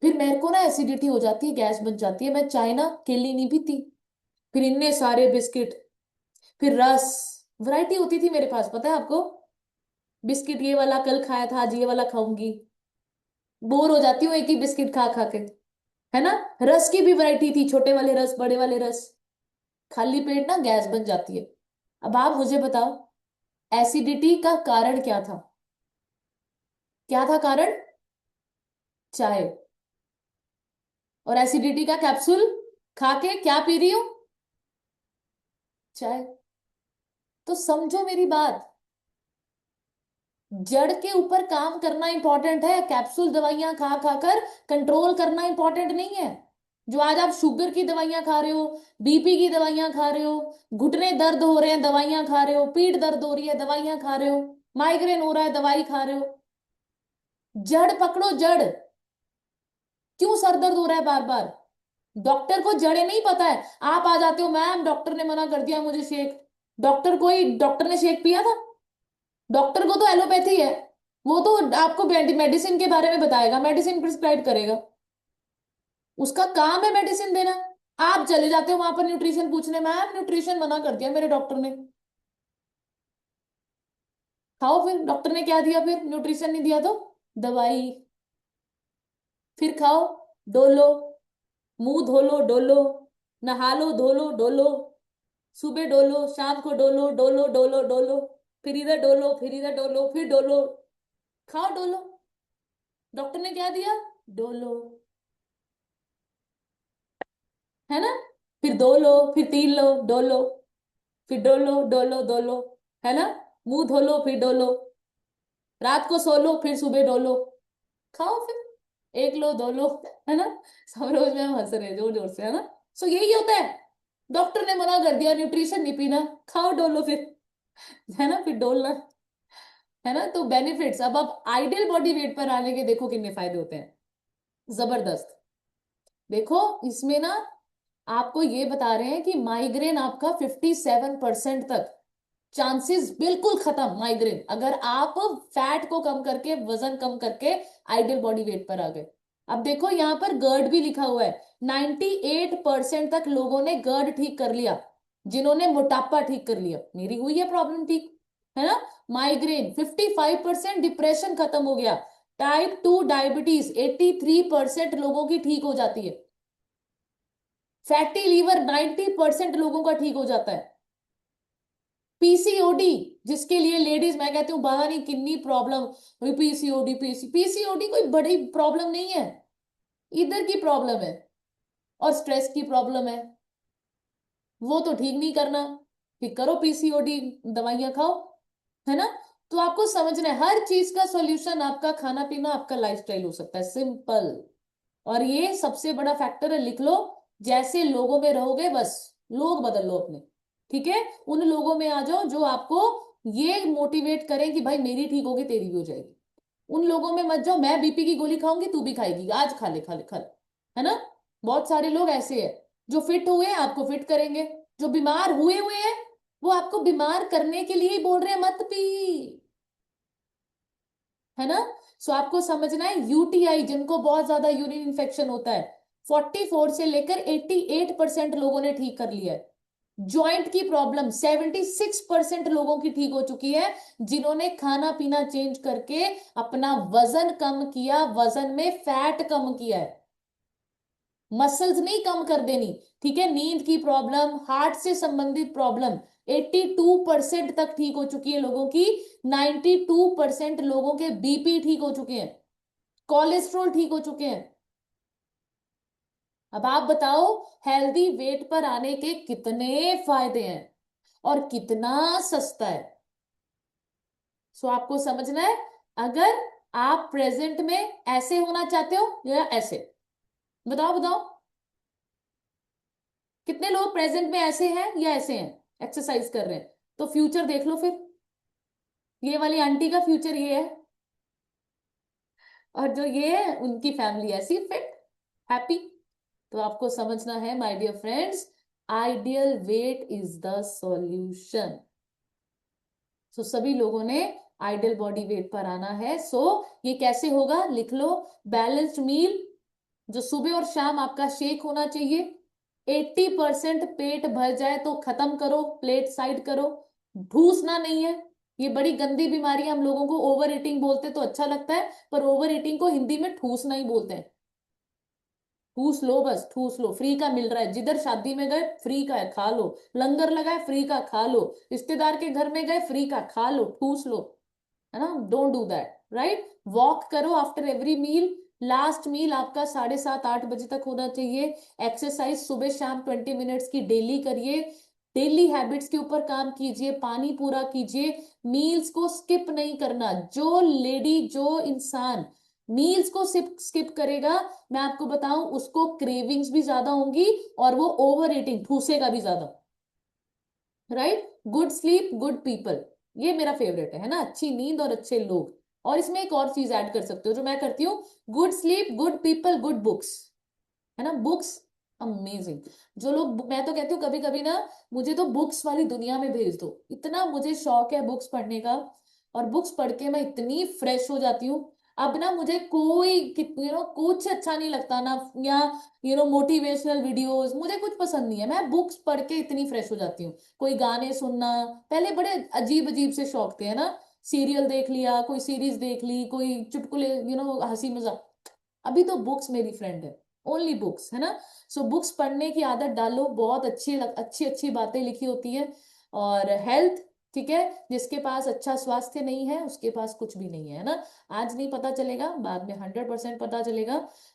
Speaker 1: फिर मेरे को ना एसिडिटी हो जाती है, गैस बन जाती है, मैं चाय ना केली नहीं पीती। फिर इनने सारे बिस्किट, फिर रस, वैरायटी होती थी मेरे पास, पता है आपको? बिस्किट ये वाला कल खाया था, आज ये वाला खाऊंगी। बोर हो जाती हूँ एक ही बिस्किट खा खा के, है ना। रस की भी वैरायटी थी, छोटे वाले रस, बड़े वाले रस। खाली पेट ना गैस बन जाती है। अब आप मुझे बताओ, एसिडिटी का कारण क्या था? क्या था कारण? चाय। और एसिडिटी का कैप्सूल खा के क्या पी रही हूं? चाय। तो समझो मेरी बात, जड़ के ऊपर काम करना इंपॉर्टेंट है, कैप्सूल दवाइयां खा खाकर कंट्रोल करना इंपॉर्टेंट नहीं है। जो आज आप शुगर की दवाइयां खा रहे हो, बीपी की दवाइयां खा रहे हो, घुटने दर्द हो रहे हैं दवाइयां खा रहे हो, पीठ दर्द हो रही है दवाइयां खा रहे हो, माइग्रेन हो रहा है दवाई खा रहे हो। जड़ पकड़ो, जड़। क्यों सर दर्द हो रहा है बार बार? डॉक्टर को जड़ें नहीं पता है। आप आ जाते हो, मैम डॉक्टर ने मना कर दिया मुझे शेक। डॉक्टर ने शेक पिया था? डॉक्टर को तो एलोपैथी है, वो तो आपको मेडिसिन के बारे में बताएगा, मेडिसिन प्रिस्क्राइब करेगा। उसका काम है मेडिसिन देना। आप चले जाते हो वहां पर न्यूट्रिशन पूछने, मैम न्यूट्रिशन मना कर दिया मेरे डॉक्टर ने। खाओ, फिर डॉक्टर ने क्या दिया? फिर न्यूट्रिशन नहीं दिया तो दवाई। फिर खाओ, डोलो, मुंह धो लो डोलो, नहा लो धो लो डोलो, सुबह डोलो, शाम को डोलो, डोलो डोलो डोलो, फिर इधर डोलो, फिर इधर डोलो, फिर डोलो। खाओ डोलो। डॉक्टर ने क्या दिया? डोलो। है ना। फिर दो लो, फिर तीन लो, डो लो, फिर डो लो, डो लो, दो लो, है ना। मुंह धो लो, फिर डो लो, रात को सो लो, फिर सुबह डो लो, खाओ फिर, एक लो, दो लो, है ना। सब रोज में हम हंस रहे हैं जोर जोर से, है ना। सो यही होता है, डॉक्टर ने मना कर दिया न्यूट्रिशन नहीं पीना, खाओ डोलो फिर, है ना, फिर डोलना, है ना। तो बेनिफिट्स, अब आप आइडियल बॉडी वेट पर आने के देखो कितने फायदे होते हैं, जबरदस्त। देखो इसमें ना आपको ये बता रहे हैं कि माइग्रेन आपका 57% तक चांसेस बिल्कुल खत्म, माइग्रेन, अगर आप फैट को कम करके, वजन कम करके आइडियल बॉडी वेट पर आ गए। अब देखो यहाँ पर गर्ड भी लिखा हुआ है, 98% तक लोगों ने गर्ड ठीक कर लिया, जिन्होंने मोटापा ठीक कर लिया, मेरी हुई है प्रॉब्लम ठीक, है ना। माइग्रेन 55%, डिप्रेशन खत्म हो गया, टाइप 2 डायबिटीज 83% लोगों की ठीक हो जाती है, फैटी लीवर 90% लोगों का ठीक हो जाता है, पीसीओडी, जिसके लिए लेडीज, मैं कहती हूँ बाहर ही कितनी प्रॉब्लम, पीसीओडी, पीसीओडी कोई बड़ी प्रॉब्लम नहीं है, इधर की प्रॉब्लम है, और स्ट्रेस की प्रॉब्लम है, वो तो ठीक नहीं करना, ठीक करो पीसीओडी, दवाइयां खाओ, है ना। तो आपको समझना है हर चीज का सॉल्यूशन आपका खाना पीना, आपका लाइफस्टाइल हो सकता है, सिंपल। और ये सबसे बड़ा फैक्टर है, लिख लो, जैसे लोगों में रहोगे बस, लोग बदल लो अपने, ठीक है। उन लोगों में आ जाओ जो आपको ये मोटिवेट करें कि भाई मेरी ठीक होगी तेरी भी हो जाएगी, उन लोगों में मत जाओ, मैं बीपी की गोली खाऊंगी तू भी खाएगी, आज खा ले, खा ले, खा ले, है ना। बहुत सारे लोग ऐसे हैं, जो फिट हुए हैं आपको फिट करेंगे, जो बीमार हुए हुए हैं वो आपको बीमार करने के लिए ही बोल रहे हैं मत पी, है ना। सो आपको समझना है, यूटीआई, जिनको बहुत ज्यादा यूरिन इन्फेक्शन होता है, 44 से लेकर 88% लोगों ने ठीक कर लिया है। जॉइंट की प्रॉब्लम 76% लोगों की ठीक हो चुकी है, जिन्होंने खाना पीना चेंज करके अपना वजन कम किया, वजन में फैट कम किया है, मसल्स नहीं कम कर देनी, ठीक है। नींद की प्रॉब्लम, हार्ट से संबंधित प्रॉब्लम 82% तक ठीक हो चुकी है लोगों की, 92% लोगों के बीपी ठीक हो चुके हैं, कोलेस्ट्रॉल ठीक हो चुके हैं। अब आप बताओ, हेल्दी वेट पर आने के कितने फायदे हैं और कितना सस्ता है। सो आपको समझना है, अगर आप प्रेजेंट में ऐसे होना चाहते हो या ऐसे, बताओ बताओ, कितने लोग प्रेजेंट में ऐसे हैं या ऐसे हैं, एक्सरसाइज कर रहे हैं, तो फ्यूचर देख लो फिर, ये वाली आंटी का फ्यूचर ये है, और जो ये है उनकी फैमिली ऐसी फिट, हैप्पी। तो आपको समझना है my dear friends, ideal weight is the solution. So सभी लोगों ने आइडियल बॉडी वेट पर आना है। सो ये कैसे होगा, लिख लो, बैलेंस्ड मील, जो सुबह और शाम आपका शेक होना चाहिए, 80% पेट भर जाए तो खत्म करो, प्लेट साइड करो, ठूसना नहीं है। ये बड़ी गंदी बीमारी है, हम लोगों को ओवर ईटिंग बोलते तो अच्छा लगता है, पर ओवर ईटिंग को हिंदी में ठूसना ही बोलते हैं। ठूस लो, बस ठूस लो, फ्री का मिल रहा है, जिधर शादी में गए फ्री का है खा लो, लंगर लगाए फ्री का खा लो, रिश्तेदार के घर में गए फ्री का खा लो, ठूस लो, है ना। Don't do that, right. Walk करो after every meal, last meal आपका 7:30-8 बजे तक होना चाहिए। एक्सरसाइज सुबह शाम 20 मिनट्स की डेली करिए, डेली हैबिट्स के ऊपर काम कीजिए, पानी पूरा कीजिए, मील्स को स्किप नहीं करना। जो लेडी, जो इंसान मील्स को स्किप करेगा, मैं आपको बताऊं, उसको क्रेविंग्स भी ज्यादा होंगी, और वो ओवर ईटिंग, ठूसेगा भी ज्यादा, right. Good sleep good people, ये मेरा फेवरेट है ना, अच्छी नींद और अच्छे लोग। और इसमें एक और चीज ऐड कर सकते हो जो मैं करती हूँ, good sleep good people good books, है ना, बुक्स, अमेजिंग। जो लोग, मैं तो कहती हूँ कभी कभी ना, मुझे तो बुक्स वाली दुनिया में भेज दो, इतना मुझे शौक है बुक्स पढ़ने का, और बुक्स पढ़ के मैं इतनी फ्रेश हो जाती हूँ। अब ना मुझे कोई, कुछ अच्छा नहीं लगता ना, या मोटिवेशनल वीडियोस मुझे कुछ पसंद नहीं है, मैं बुक्स पढ़ के इतनी फ्रेश हो जाती हूँ। कोई गाने सुनना, पहले बड़े अजीब अजीब से शौक थे, है ना, सीरियल देख लिया, कोई सीरीज देख ली, कोई चुटकुले, हंसी मजाक, अभी तो बुक्स मेरी फ्रेंड है, ओनली बुक्स, है ना। सो बुक्स पढ़ने की आदत डालो, बहुत अच्छी अच्छी बातें लिखी होती है। और हेल्थ, ठीक है, जिसके पास अच्छा स्वास्थ्य नहीं है उसके पास कुछ भी नहीं है ना। आज नहीं पता चलेगा, बाद में 100% पता चलेगा।